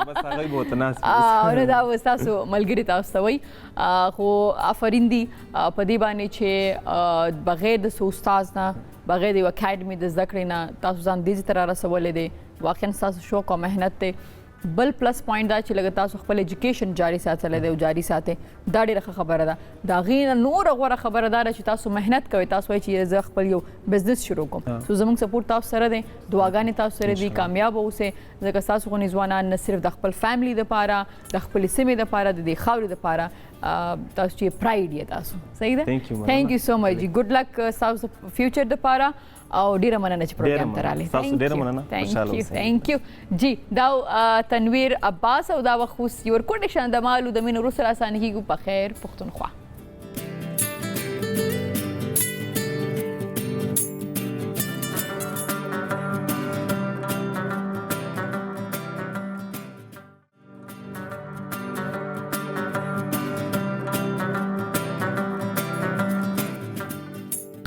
نو بس هغه به ورته ناست وي نو دا اوس تاسو ملګري تاسو ته وایي خو آفرین دي په دې باندې چې بغیر د څو استاز نه بغیر د یو اکیډمي د زده کړې نه تاسو ځان دې ته را رسولی دی واقعا ستاسو شوق او محنت دی بل پلس پوینټ دا چې لږ تاسو خپل ایجوکیشن جاري ساتلی دی او جاري ساتئ دا ډېره ښه خبره ده د هغې نه نوره غوره خبره دا ده چې تاسو محنت کوئ تاسو وایئ چې زه خپل یو بزنس شروع کوم سو زموږ سپورټ تاسو سره دی دعاګانې تاسو سره دي کامیاب اوسئ ځکه ستاسو غوندې ځوانان نه صرف د خپل فیملي دپاره د خپلې سیمې دپاره د دې خاورې دپاره تاسو چې پرایډ یې تاسو صحیح ده تھینک یو سو مچ جی ګډ لک ستاسو فیوچر دپاره او ډیره مننه چې پروګرام ته راغلی. تاسو ډیره مننه. خوشاله اوسئ. ثانک یو. جی دا تنویر عباس او دا وخت یور کنډیشن د مالو د مینو سره اسانه کیږي په خیر پښتونخوا.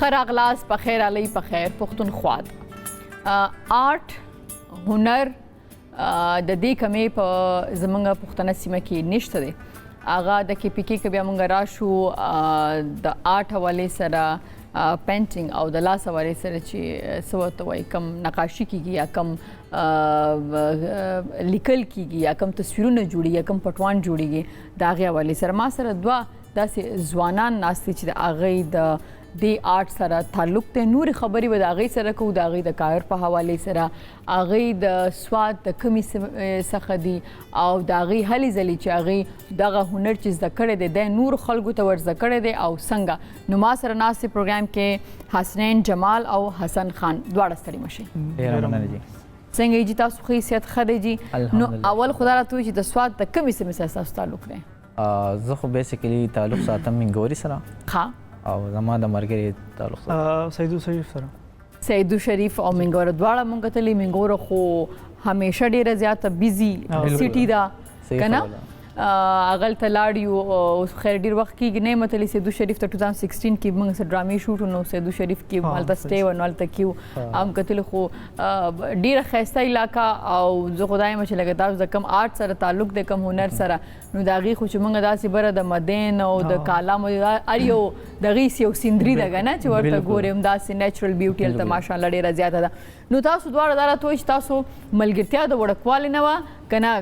خراغلاس په خیر علی په خیر پښتونخوا. آرټ هنر د دې کمې په زمونږ پښتنه سیمه کې نشته دی. هغه د کې پی کې که بیا مونږ راشو د آرټ حوالې سره پینټینګ او د لاس حوالې سره چې څه ورته وایي کم نقاشي کیږي یا کم لیکل کیږي یا کم تصویرونه جوړیږي یا کم پټوان جوړیږي د هغې حوالې سره ما سره دوه داسې ځوانان ناست دي چې د هغې د دې آرټ سره تعلق دی. نورې خبرې به د هغې سره کوو د هغې د کار په حوالې سره هغې د سواد د کمې څخه دي او د هغې هلې ځلې چې هغې دغه هنر چې زده کړی دی دی نور خلکو ته ور زده کړی دی او څنګه. نو ما سره ناست دی پروګرام کې حسنین جمال او حسن خان دواړه ستړي مشئ. ډېره مننه جی. څنګه جی تاسو ښه صحت ښه دی جی؟ نو اول خو دا راته ووایئ چې د سواد د کمې سیمې سره ستاسو تعلق دی؟ زه خو بیسیکلی تعلق ساتم منګوري سره. ښه. او زما د مرګري تعلق سره سیدو شریف سره. سیدو شریف او منګور دواړه مونږ ته منګور خو همیشه ډیره زیاته بیزی سیټي دا کنه اغل ته لاړیو او خیر ډیر وخت کې نه متلی سیدو شریف ته 2016 کې موږ سره ډرامې شوټ نو سیدو شریف کې مالته سټې و نو مالته کیو ام کتل خو ډیر خسته علاقہ او زه خدای مشه لګا تاسو د کم آرټ سره تعلق د کم هنر سره نو داغي خو چې موږ داسې بره د مدین او د کالام اریو دغه یو سیندري دغه نه چې ورته ګورم داسې نیچرل بیوټي ته ماشاءالله ډیره زیاته ده. نو تاسو دواړه دا راته وایئ چې تاسو ملګرتیا د وړکوالي نه وه کنه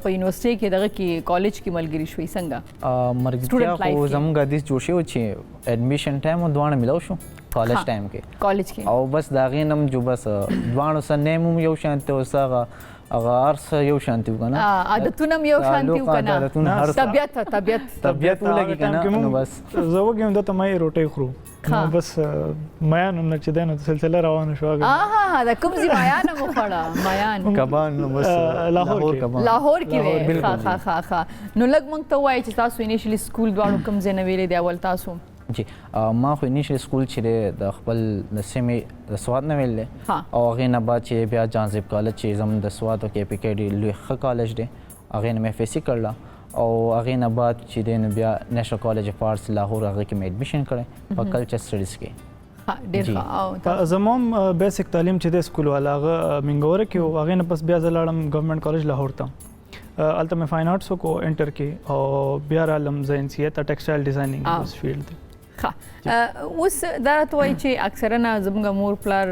په یونیورسټۍ کې دغه کې کالج کې ملګري شوي څنګه؟ مرګتیا خو زموږ حدیث جوړ شوی چې ایډمیشن ټایم دواړه ملو شو کالج ټایم کې کالج کې او بس د هغې نه جو بس دواړو سره نیم هم یو شانتي اوس هغه هر څه یو شانتي و کنه عادتونه هم یو شانتي و کنه طبیعت ولګي کنه نو بس زه وګیم دته مې روټۍ خورو نو بس میان هم چې دنه سلسله روانه شو هغه دا کوم ځای میان مو خړه میان کبان نو بس لاهور کې ښه نو لږ مونږ ته وایي چې تاسو انیشلی سکول دواړو کوم ځای نه ویلې دی اول تاسو؟ جی ما خو انیشل سکول چې د خپل د سیمې د سواد نه ویلې او هغې نه بعد چې بیا جانزیب کالج چې زموږ د سواد او کې پی کې ډېر لوی ښه کالج دی هغې نه مې اف ایس سی کړله او هغې نه بعد چې دی نو بیا نیشنل کالج اف آرټس لاهور هغې کې مې ایډمیشن کړی په کلچر سټډیز کې. زموم بیسک تعلیم چې د سکول والا هغه منګوره کې او هغې نه پس بیا زه لاړم ګورنمنټ کالج لاهور ته هلته مې فاین آرټس وکړو انټر کې او بیا رالم زه ان سی ته ټیکسټایل ډیزاینینګ فیلډ ته. اوس دا راته وایي چې اکثره زموږ مور پلار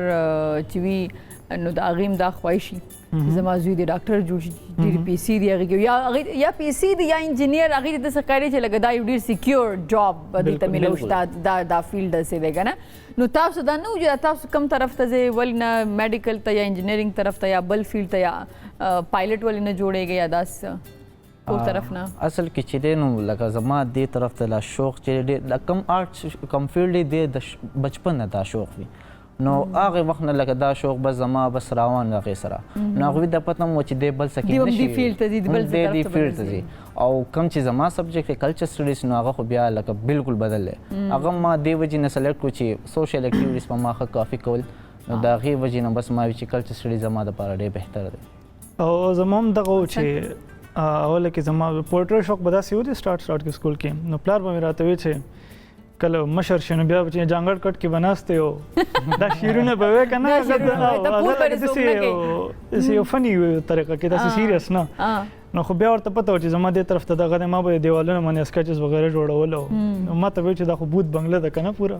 چې وي نو د هغې هم دا خواهشي زما زوی د ډاکټر جوړ شي ډېرې پیسې دي هغې یا پیسې دي یا انجینیر هغې ته داسې ښکاري چې لکه دا یو ډېر سیکیور جاب به دلته میلو شي دا فیلډ داسې دی که نه نو تاسو دا نه وجود تاسو کوم طرف ته ځئ ولې نه میډیکل ته یا انجینیرینګ طرف ته یا بل فیلډ ته یا پایلټ ولې نه جوړېږئ یا داسې اصل کې چې دی نو لکه زما دې طرف ته لا شوق چې ډېر کم آرټ کم فیلډ دی د بچپن نه دا شوق وي نو هغې وخت نه لکه دا شوق بس زما بس روان هغې سره نو هغوی د پته هم و چې دی بل څه کې نه شي دې فیلډ ته ځي او کوم چې زما سبجیکټ دی کلچر سټډیز نو هغه خو بیا لکه بالکل بدل دی هغه ما دې وجې نه سلیکټ کړو چې سوشل اکټیویټیز په ما ښه کافي کول نو د هغې وجې نه بس ما وی چې کلچر سټډیز زما دپاره ډېر بهتره دی. او زما هم دغه و چې اوله کې زما پورټر شوق به داسې و دی سټارټ کې سکول کې نو پلار به مې راته وی چې کله مشر شي نو بیا به چې جانګړ کټ کې به ناستې و دا شعرونه به وی که نه داسې یو فني طریقه کې داسې سیریس نه نو خو بیا ورته پته و چې زما دې طرف ته دغه دی ما به دیوالونه باندې سکیچز وغیره جوړول او ما ته وی چې دا خو بوت بنګله ده که نه پوره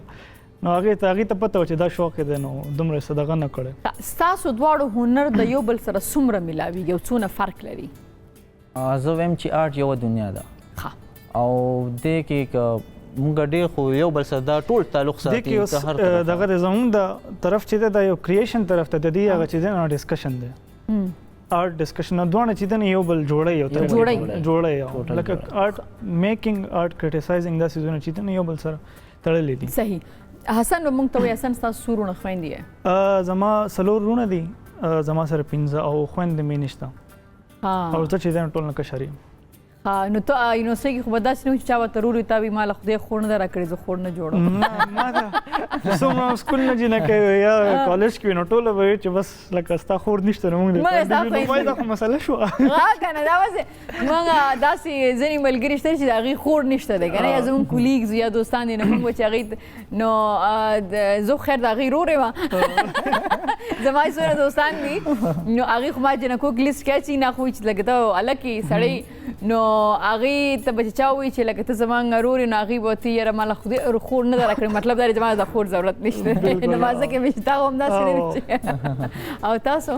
نو هغې ته پته و چې دا شوق دی نو دومره څه دغه نه کړی. ستاسو دواړو هنر د یو بل سره څومره میلاویږي او څونه فرق لري؟ زه وایم چې آرټ یوه دنیا ده او دې کې که مونږ ډېر خو یو بل سره دا ټول تعلق ساتي دې کې اوس دغه د زموږ د طرف چې دی دا یو کریشن طرف ته د دې هغه چې دی نو ډسکشن دی آرټ ډسکشن دواړه چې دی نه یو بل جوړی لکه آرټ میکینګ آرټ کرټیسایزینګ دا څیزونه چې دی نه یو بل سره تړلي دي. صحیح. حسن به موږ ته وایي حسن ستاسو څو وروڼه خویندې یې؟ زما 4 وروڼه دي، زما سره 15 او خویندې مې نشته او زه چې ځان ټول نه کشر یم. نو ته یونیورسټۍ کې خو به داسې نه وي چې چا ورته ورور وي تا وي ما له خدای خوړ نه ده راکړې زه خوړ نه جوړوم. ما ته څومره سکول نه جنکۍ یا کالج کې وي نو ټوله به وایي چې بس لکه ستا خور نشته نو موږ دا خو مسله شوه. که نه دا بسې موږ داسې ځینې ملګري شته چې د هغې خور نشته دی که نه یا زموږ کولیګز یا دوستان دي نو موږ به چې هغې نو زه خیر د هغې رور یم زما چې څومره دوستان دي نو هغې خو ما جنکو کې لیست کې اچي نه خو چې لکه ته هلک یې سړی نو هغې ته به چې چا ووایي چې لکه ته زما رور یې نو هغې به ورته یاره ما له خدای خور نه ده راکړې مطلب دا دی چې ما د خور ضرورت نشته نو ما ځکه مې چې تا خو همداسې نه دي او تاسو؟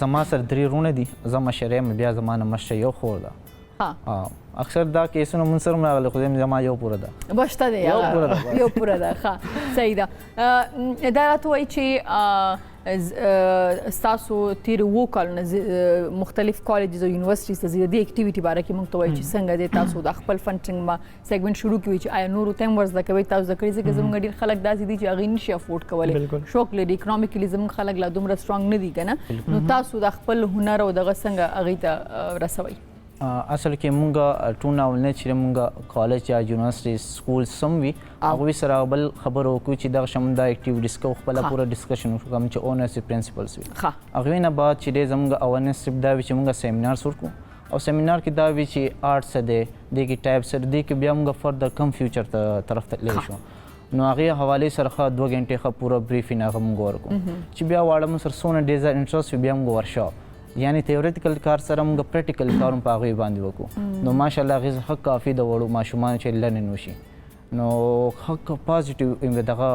زما سره 3 وروڼه دي، زه مشر یم، بیا زما نه مشره یو خور ده. اکثر دا کیسونه مونږ سره هم راغلي خو زما یو پوره ده. بشته دی یو پوره ده. ښه صحیح ده. دا راته وایي چې ستاسو تیر 7 کالونه مختلف کالجز او یونیورسټیز ته ځئ د دې اکټیویټي باره کې موږ ته وایي چې څنګه دی تاسو د خپل فنډینګ ما سیګمنټ شروع کړي چې آیا نورو ته هم ور زده کوئ تاسو زده کړئ ځکه زموږ ډېر خلک داسې دي چې هغوی نشي افورډ کولی شوق لري اکنامیکلي زموږ خلک لا دومره سټرانګ نه دي که نه نو تاسو د خپل هنر او دغه څنګه هغوی ته رسوئ؟ اصل کې مونږ ټول اول نه چې مونږ کالج یا یونیورسيټي سکول سم وي هغه سره بل خبرو کو چې دا شمن دا اکټیویټیز کو خپل پوره ډسکشن وکړو چې اونرشپ پرنسپلز وي هغه نه بعد چې زموږ اورنسپ دا وی چې مونږ سیمینارز ورکو او سیمینار کې دا وی چې آرټس ده د کی ټایپ سره د کی بیا موږ فردر کم فیوچر طرف ته لې شو نو هغه حواله سره 2 غنټه خ پوره بریفینګ هغه موږ ورکو چې بیا واړه مو سره سونه ډیزاین انټرست بیا موږ ورشو یعنی تیوریټیکل کار سره موږ پریکټیکل کارونه په هغه باندې وکړو نو ماشاءالله غیز حق کافي د وړو ماشومان چې لرنن وشي نو حق پازیټیو دغه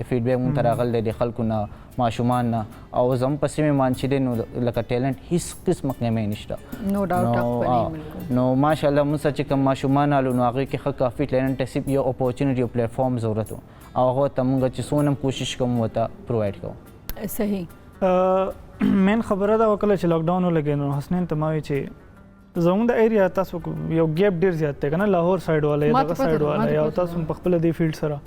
فیډبیک مونږ ته راغلی دی خلکو نه ماشومان نه او زم پسې مې مان چې دی نو لکه ټیلنټ هیڅ قسمه کمی نشته نو ډاوټ نو ماشاءالله موږ چې کوم ماشومان آلو نو هغه کې حق کافي ټیلنټ سیپ یو اپورچونټی او پلیټفارم ضرورت او هغه ته موږ چې سونم کوشش کوم وته پرووایډ کوو صحیح مین خبره دا وکړه چې لاک ډاون ولګی نو حسنین تماوي چې زموږ د ایریا تاسو یو ګیپ ډیر زیات دی کنه لاهور سایډ والا یا دغه سایډ والا یا تاسو په خپل دی فیلډ سره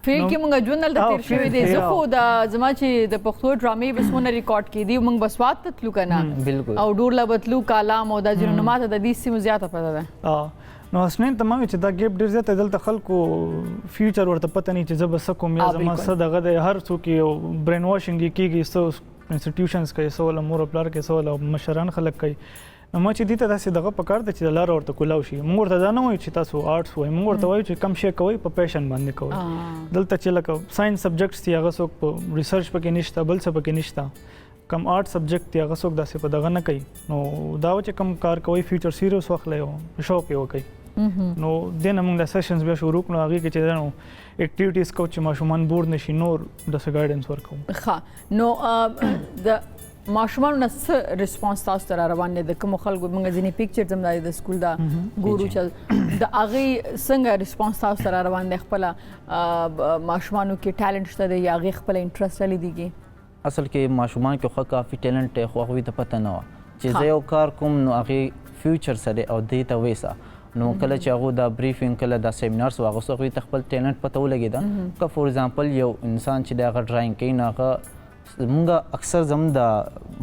فیلډ کې مونږ ژوند دلته تیر شوی دی زه خو د زما چې د پښتو ډرامې بس مونږ ریکارډ کړي دي مونږ بسوات ته تلو کنه بالکل او ډور لا بتلو کالام او د جنونو ماته د دې سیمو زیاته پته ده نو حسنین تمام چې دا ګیپ ډیر زیات دلته خلکو فیوچر ورته پته نه چې زه بس کوم یا زما صدغه د هر څوک یو برین واشینګ کیږي سو انسټیټیوشنز کوي سو له مور پلار کې سو له مشران خلک کوي نو ما چې دې ته داسې دغه پکار د چې لار ورته کولاو شي موږ ورته دا نه وایو چې تاسو آرټس وایي موږ ورته وایو چې کم شی کوئ په پیشن باندې کوئ دلته چې لکه ساينس سبجیکټس دي هغه څوک په ریسرچ پکې نشته بل څه پکې نشته کم آرټ سبجیکټ دی هغه څوک داسې په دغه نه کوي نو دا چې کم کار کوي فیوچر سیریس واخلئ او شوق یې وکړئ نو دنه موږ د سیشنز بیا شروع کړو هغه کې چې نو اکټیویټیز کو چې ماشومان بور نشي نور د گایډنس ورکو ښه نو د ماشومان نه ریسپانس تاسو ته روان دي د کوم خلکو موږ ځینې پکچر زم د سکول دا ګورو چې د هغه څنګه ریسپانس تاسو ته روان دي خپل ماشومانو کې ټالنت شته دی یا هغه خپل انټرست لري دي اصل کې ماشومان کې خو کافي ټالنت خو هغه ته پته نه و چې زه یو کار کوم نو هغه فیوچر سره او دې ته وېسا نو کله چې هغه دا بریفینګ کله دا سیمینارز واغ اوس هغه خپل ټیلنټ پته ولګی دا که فور ایگزامپل یو انسان چې دا ډراینګ کوي نو هغه موږ اکثر زم دا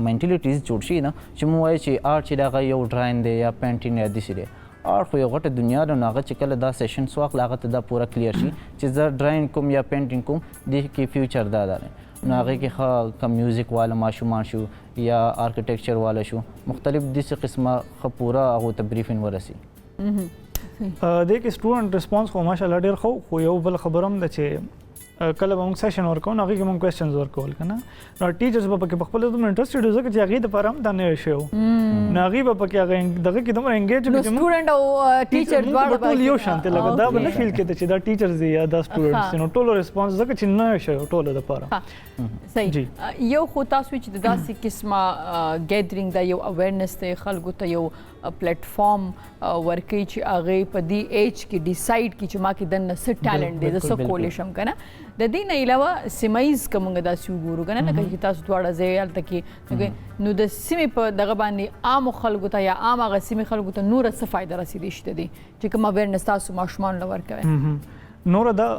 منټالیټیز جوړ شي نه چې موږ وایي چې آرټ چې دا یو ډراینګ دی یا پینټینګ یا دسی دی آرټ خو یو غټه دنیا ده نو هغه چې کله دا سیشن سواخ لاغه ته دا پوره کلیر شي چې زه ډراینګ کوم یا پینټینګ کوم د کې فیوچر دا ده نو هغه کې کم میوزیک والا ماشومان شو یا آرکیټیکچر والا شو مختلف داسې قسمه پوره هغه ته بریفینګ ورسي د کې سټوډنټ ریسپانس خو ماشاءالله ډیر خو یو بل خبرم د چې کله موږ سیشن ورکو نو هغه کې موږ کوېسچنز ورکول کنه نو ټیچرز به پکې خپل دومره انټرېسټډ وي چې هغه د پرم دا نه شو نو هغه به پکې هغه دغه کې دومره انګیج وي چې سټوډنټ او ټیچر دواړه ټول یو شانته لګا دا بل فیل کې چې دا ټیچرز یا دا سټوډنټس نو ټول ریسپانس زکه چې نه شو ټول د پاره صحیح یو خو تاسو چې د داسې قسمه ګیدرینګ دا یو اویرنس ته خلکو ته یو پلیټفارم ورکړي چې هغه په دې ایج کې ډیسایډ کړي چې ما کې د نس ټیلنټ دی د څه کولې شم کنه د دې نه علاوه سیمایز کومه داسې وګورو کنه لکه چې تاسو دواړه ځای هلته کې نو د سیمې په دغه باندې عام خلکو ته یا عام هغه سیمې خلکو ته نور څه فایده رسیدي شته دي چې کوم اویرنس تاسو ماشومان له ورکوي نور دا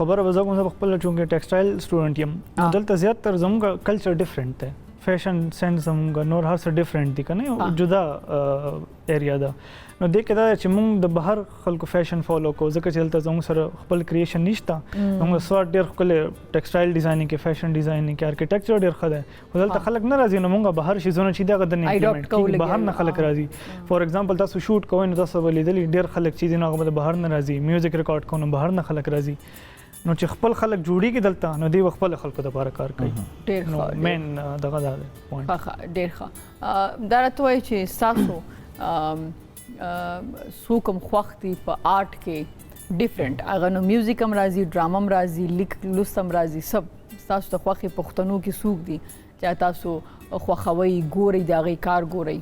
خبره به زه کوم زه خپل چونکه ټیکسټایل سټوډنټ یم دلته زیات تر زموږ کلچر ډیفرنٹ دی فیشن سینس زموږ نور هر څه ډیفرنٹ دي کنه جدا ایریا ده نو دې کې دا چې موږ د بهر خلکو فیشن فالو کوو ځکه چې دلته زموږ سره خپل کریشن نشته موږ سوات ډېر ښکلی ټیکسټایل ډیزاینینګ کې فیشن ډیزاینینګ کې ارکیټیکچر ډېر ښه دی خو دلته خلک نه راځي نو موږ بهر شیزونه چې دغه د امپلیمنټ کیږي بهر نه خلک راځي فور ایگزامپل تاسو شوټ کوئ نو تاسو به لیدلی ډېر خلک چې دي نو هغه بهر نه راځي میوزیک ریکارډ کوو نو بهر نه خلک راځي نو چې خپل خلک جوړیږي دلته نو دوی خپل خلکو لپاره کار کوي ډېر ښه مین دغه دا دی پوینټ ښه ډېر ښه دا راته وایي چې ستاسو څوک هم خوښ دي په آرټ کې ډیفرنٹ هغه نو میوزیک هم راځي ډرامه هم راځي لیک لوست هم راځي سب ستاسو د خوښې پښتنو کې څوک دي چې تاسو خوښوئ ګورئ د هغې کار ګورئ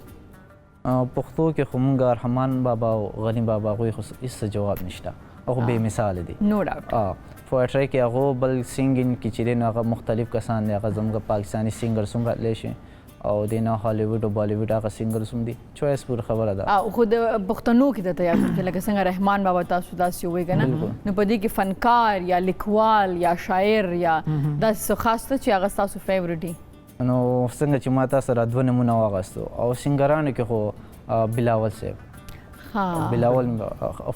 پښتو کې خو مونږ ارحمان بابا او غنی بابا هغوی خو هېڅ جواب نشته هغه بې مثاله دي نو ډاوټ پویټرۍ کې هغه بل سینګینګ کې چې دی نو هغه مختلف کسان دي هغه زموږ پاکستاني سینګرز هم راتلی شي او د نه هالیوډ او بالیوډ هغه سینګرز هم دي چوایس پورې خبره ده او خو د پښتنو کې درته یاد کړم چې لکه څنګه رحمان بابا تاسو داسې ووایئ که نه نو په دې کې فنکار یا لیکوال یا شاعر یا داسې څه خاص ته چې هغه ستاسو فیورټ دي نو څنګه چې ما تاسو سره 2 نمونه واغستو او سینګرانو کې خو بلاول صاحب بلاول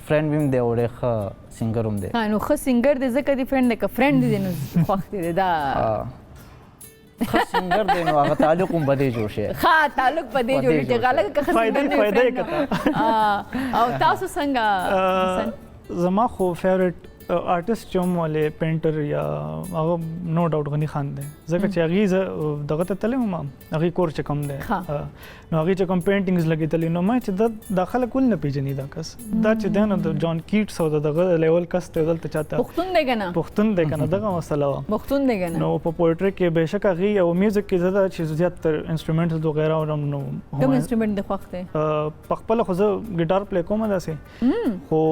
فرند ویم دی او ډېر ښه سینګر هم دی نو ښه سینګر دی ځکه دی فرند دی که فرند دی نو خوښ دی دا ښه سینګر دی نو هغه تعلق هم به دې جوړ شي ښه تعلق به دې جوړ شي غلط که ښه فایده یې کته او تاسو څنګه زما خو فیورټ آرټیست چې هم ولې پینټر یا هغه نو ډاوټ غني خان دی ځکه چې هغې دغه ته تللی وم هغې کور چې کوم دی نو هغې چې کوم پینټینګز لګېدلي نو ما چې دا خلک ولې نه پېژني دا کس دا چې دی نو د جان کیټس او د دغه لیول کس دی دلته چاته پښتون دی که نه پښتون دی که نه دغه مسله وه پښتون دی که نه نو په پویټري کې بېشک هغې او میوزیک کې زه دا چې زیات تر انسټرومنټس وغیره اورم نو کوم انسټرومنټ دی خوښ دی په خپله خو زه ګیټار پلی کوم داسې خو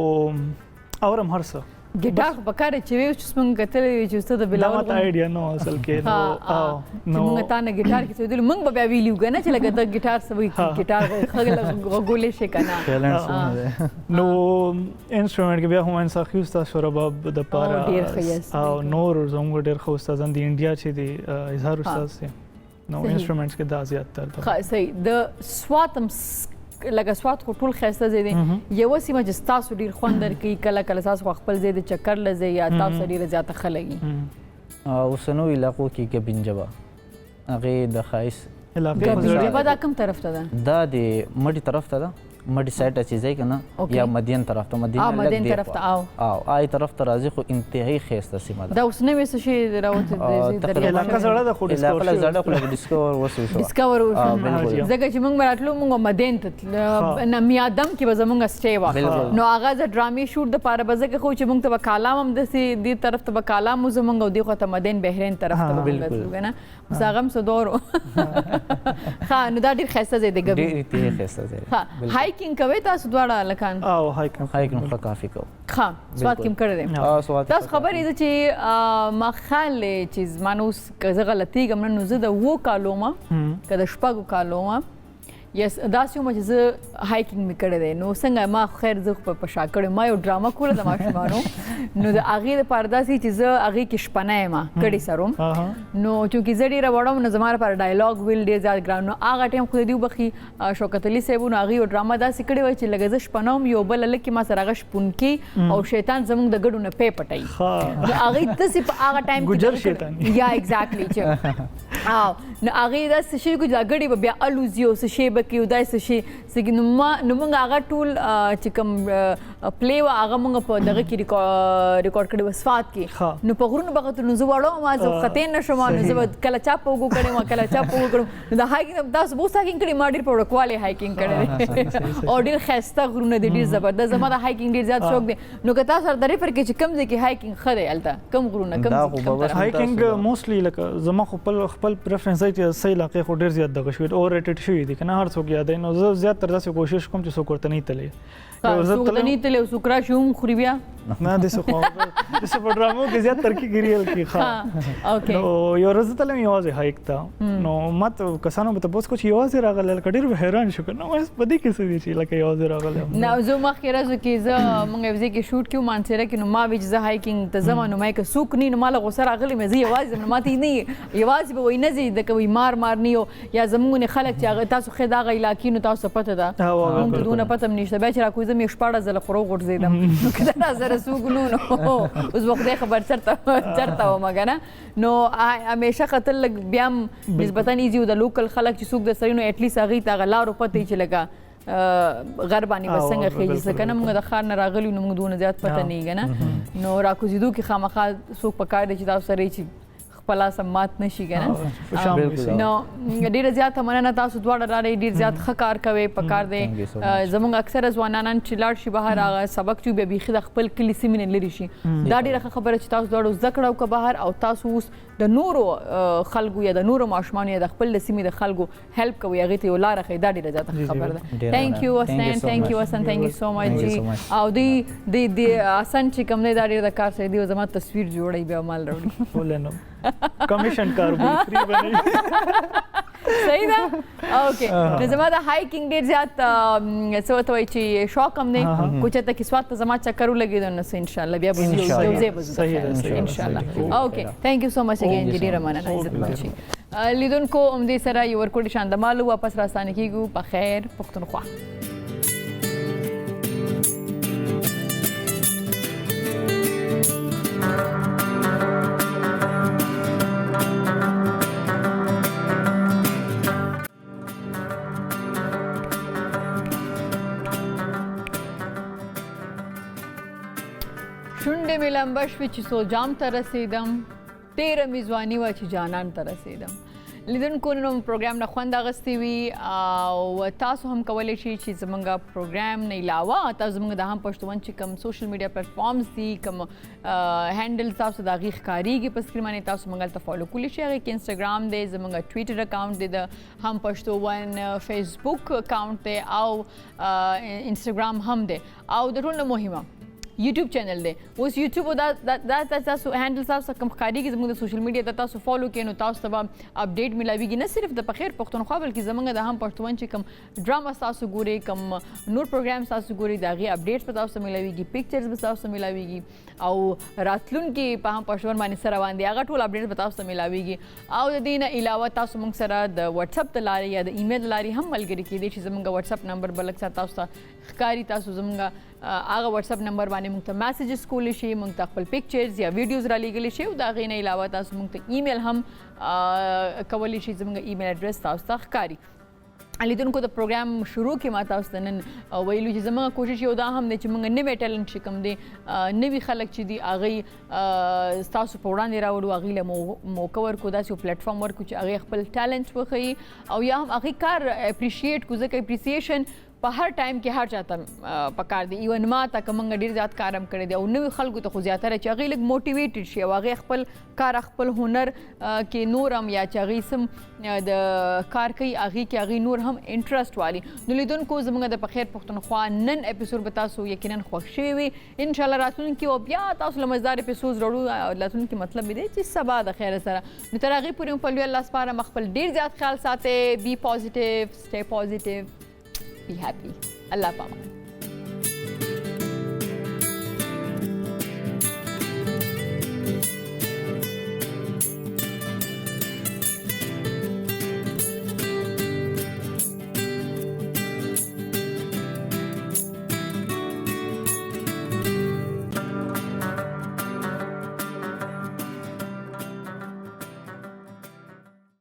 اورم هر څه ګیټار خو پکار دی چې وی اوس موږ کتلی وي چې استاد بلاول دا ماته آیډیا نه اصل کې نو موږ تا نه ګیټار کې څه ویلي موږ به بیا ویلي وو که نه چې لکه ته ګیټار څه وایي ګیټار ښه غږولی شي که نه نو انسټرومنټ کې بیا همایون ساقي استاد شورباب دپاره او نور زموږ ډېر ښه استادان دي انډیا چې دي اظهار استاد دی نو انسټرومنټس کې دا زیات تر ښه صحیح د سوات هم لکه سوات خو ټول ښایسته ځای دی یوه سیمه چې ستاسو ډېر خوند درکوي کله کله ستاسو خپل ځای د چکر له ځای یا تاسو ډېره زیاته ښه لګي اوسنو علاقو کې ګبین ژبه هغې د ښایست ګبین ژبه دا کوم طرف ته ده دا د مډي طرف ته ده مډي سایډ چې ځای که نه یا مدین طرف ته مدین طرف ته او آی طرف ته راځي خو انتهایی ښایسته سیمه ده دا اوس نوې څه شي راوتې علاقه زړه ده خو علاقه زړه خو لږ ډسکور وشو ډسکور وشو ځکه چې موږ به راتلو موږ مدین ته میادم کې به زموږ سټې وه نو هغه زه ډرامې شوټ دپاره به ځکه خو چې موږ ته به کالام هم داسې دې طرف ته به کالام و زموږ او دې خوا ته مدین بحرین طرف ته به موږ تلو که نه اوس هغه هم څه دور و ښه نو دا ډېر ښایسته ځای دی ډېر انتهایی ښایسته ځای ښه هایکینګ کوئ تاسو دواړه هلکان او هایکینګ ښه کافي کوو ښه سوات کې هم کړی دی تاسو خبر یې ده چې ما خیال دی چې زما نه اوس که زه غلطېږم نه نو زه د 7 کالو ما که د 6 کالو ما یا داسې ومه چې زه هایکینګ مې کړی دی نو څنګه ما خیر زه په شا کړی ما یو ډرامه کوله د ماشومانو نو د هغې دپاره داسې چې زه هغې کې شپنی یم کډې سر وم نو چونکې زه ډېره وړه وم نو زما لپاره ډایلاګ ویل ډېر زیات ګران نو هغه ټایم خو د دې وبخي شوکت علي صاحب نو هغې یو ډرامه داسې کړې وه چې لږه زه شپنه وم یو بل هلک ما سره هغه شپونکي او شیطان زموږ د ګډو نه پی پټوي نو هغې داسې په هغه ټایم ګجر شیطان یا ایګزیکټلی چې نو هغې داسې شی کوي چې دا ګډې به بیا الوزي او څه شی به کوي او داسې شي نو موږ هغه ټول چې کوم پلی وه هغه موږ په دغه کې ریکارډ کړی وه سوات کې نو په غرونو به ختو نو زه وړه وم زه ختې نه شوم نو زه به کله چا په اوږو کړی وم کله چا په اوږو کړم نو د هایکینګ تاسو اوس هایکینګ کړی ما ډېر په وړوکوالي هایکینګ کړی دی او ډېر ښایسته غرونه دي ډېر زبردست زما د هایکینګ ډېر زیات شوق دی نو که تاسو سره د ریفر کې چې کوم ځای کې هایکینګ ښه دی هلته کوم غرونه کوم هایکینګ موسټلی لکه زما خو خپل پریفرنس دی چې صحیح علاقې خو ډېر زیات دغه شوي اوور ریټډ شوي دي که نه هر هر څوک یادوي نو زه زیاتره داسې کوشش کوم چې څوک ورته نه تللی څوک ته نه تللی څوک راشي هم خوري بیا نه داسې خو داسې په ډرامو کې زیات ترکیب ریل کې ښه نو یو ورځ زه تلم یوازې هایک ته نو ما ته کسانو به تپوس کو چې یوازې راغلی لکه ډېر به حیران شو که نه په دې کې څه دي چې لکه یوازې راغلی نه زه مخکې ورځو کې زه موږ یو ځای کې شوټ کړو مانسهره کې نو ما وی چې زه هایکینګ ته ځم نو ما که څوک نه نو ما له غوسه راغلی مې زه یوازې ځم نو ما ته نه یوازې به وایي نه ځي د کوي مار نه یو یا زموږ نه خلک چې هغه تاسو ښه دغه علاقې نو تاسو پته ده موږ ته دونه پته هم نشته بیا چې راکوزم یې شپاړس ځله خورو غورځېدم نو که دا راسره څوک نو اوس به خدای خبر چېرته وم که نه نو همیشه خطر لږ بیا هم نسبتا ایزي و د لوکل خلک چې څوک درسره نو ایټلیسټ هغوی ته هغه لارو پته وي چې لکه غر باندې به څنګه خېږي ځکه نه موږ د ښار نه راغلي نو موږ دونه زیات پته نه وي که نه نو راکوزېدو کې خامخا څوک په کار دی چې تاسو سره چې خپل اسم مات نشي کنه نو ډیره زیاته مننه تاسو دواړه راړي ډیر زیات ښه کار کوي په کار دی زموږ اکثره ځوانان چې لاړ شي بهر هغه سبق چې به بیخي د خپل کلي سیمې نه لري شي دا ډیره ښه خبره چې تاسو دواړو زده کړه وکړه بهر او تاسو اوس د نورو خلکو یا د نورو ماشومانو یا د خپل سیمې د خلکو هیلپ کوي هغې ته یو لاره ښیي دا ډیره زیاته خبره ده تھینک یو حسین تھینک یو حسن تھینک یو سو مچ جی او دی حسن چې کوم دی دا ډېر د کار سره دی او زما تصویر جوړوي بیا مال راوړي کمیشن کار فری بنئ صحیح ده اوکے نو زما د هایکینګ ډېر زیات څه ورته وایي چې شوق هم دی کوچېرته کې سوات ته زما چکر ولګېدو نو څه انشاءالله بیا به ځو یو ځای به ځو انشاءالله اوکے تھینک یو سو مچ اگین جی ډېره مننه عزتمن شي لیدونکو همدې سره یو ورکوټ شاندمالو واپس راستانه کېږو په خیر پښتونخوا شونډې مې لمبه شوې چې څو جام ته رسېدم ډېره مې ځواني وه چې جانان ته رسېدم لیدونکو نو پروګرام نه خوند اخیستی وي او تاسو هم کولی شئ چې زموږ پروګرام نه علاوه تاسو زموږ د هم پښتون چې کوم سوشل میډیا پلیټفارمز دي کوم هینډل تاسو د هغې ښکارېږي په سکرین باندې تاسو موږ هلته فالو کولی شئ هغې کې انسټاګرام دی زموږ ټویټر اکاونټ دی د هم پښتون فیسبوک اکاونټ دی او انسټاګرام هم دی او د ټول نه مهمه یوټیوب چینل دی اوس یوټیوب دا تاسو هینډل تاسو کوم ښکارېږي زموږ د سوشل میډیا ته تاسو فالو کړئ نو تاسو ته به اپډیټ میلاویږي نه صرف د پخیر پښتونخوا بلکې زموږ د هم پښتون چې کوم ډراماز تاسو ګورئ کوم نور پروګرامز تاسو ګورئ د هغې اپډیټس به تاسو ته میلاویږي پکچرز به تاسو ته میلاویږي او راتلونکي په هم پښتون باندې سره روان دي هغه ټول اپډیټس به تاسو ته میلاویږي او د دې نه علاوه تاسو موږ سره د واتساپ د لارې یا د ایمیل د لارې هم ملګري کېدی چې زموږ واتساپ نمبر به لږ څه تاسو ته ښکاري تاسو زموږ هغه واتساپ نمبر باندې موږ ته میسیجز کولی شي موږ ته خپل پکچرز یا ویډیوز را لیږلی شي او د هغې نه علاوه تاسو موږ ته ایمیل هم کولی شي زموږ ایمیل اډرس تاسو ته ښکاري لیدونکو د پروګرام شروع کې ما تاسو ته نن ویلو چې زموږ کوشش یو دا هم دی چې موږ نوی ټیلنټ چې کوم دی نوي خلک چې دي هغوی ستاسو په وړاندې راوړو هغوی له موقع ورکړو داسې یو پلیټفارم ورکړو چې هغوی خپل ټیلنټ وښیي او یا هم هغوی کار اپریشیټ کړو ځکه اپریسیشن په هر ټایم کې هر چاته پکار دی ایون ما ته که موږ ډېر زیات کار هم کړی دی او نوي خلکو ته خو زیاتره چې هغوی لږ موټیویټډ شي او هغوی خپل کار خپل هنر کې نور هم یا چې هغوی سم د کار کوي هغې کې هغوی نور هم انټرسټ والي نو لیدونکو زموږ د پخیر پښتونخوا نن اپیسوډ به تاسو یقینا خوښ شوي وي انشاءالله راتلونکي او بیا تاسو له مزدار اپیسوډ راوړو راتلونکي مطلب دی چې سبا د خیره سره نو تر هغې پورې په لوی الله سپارم خپل ډېر زیات خیال ساتئ بی پازیټیو سټے پازیټیو be happy. Allah Pama.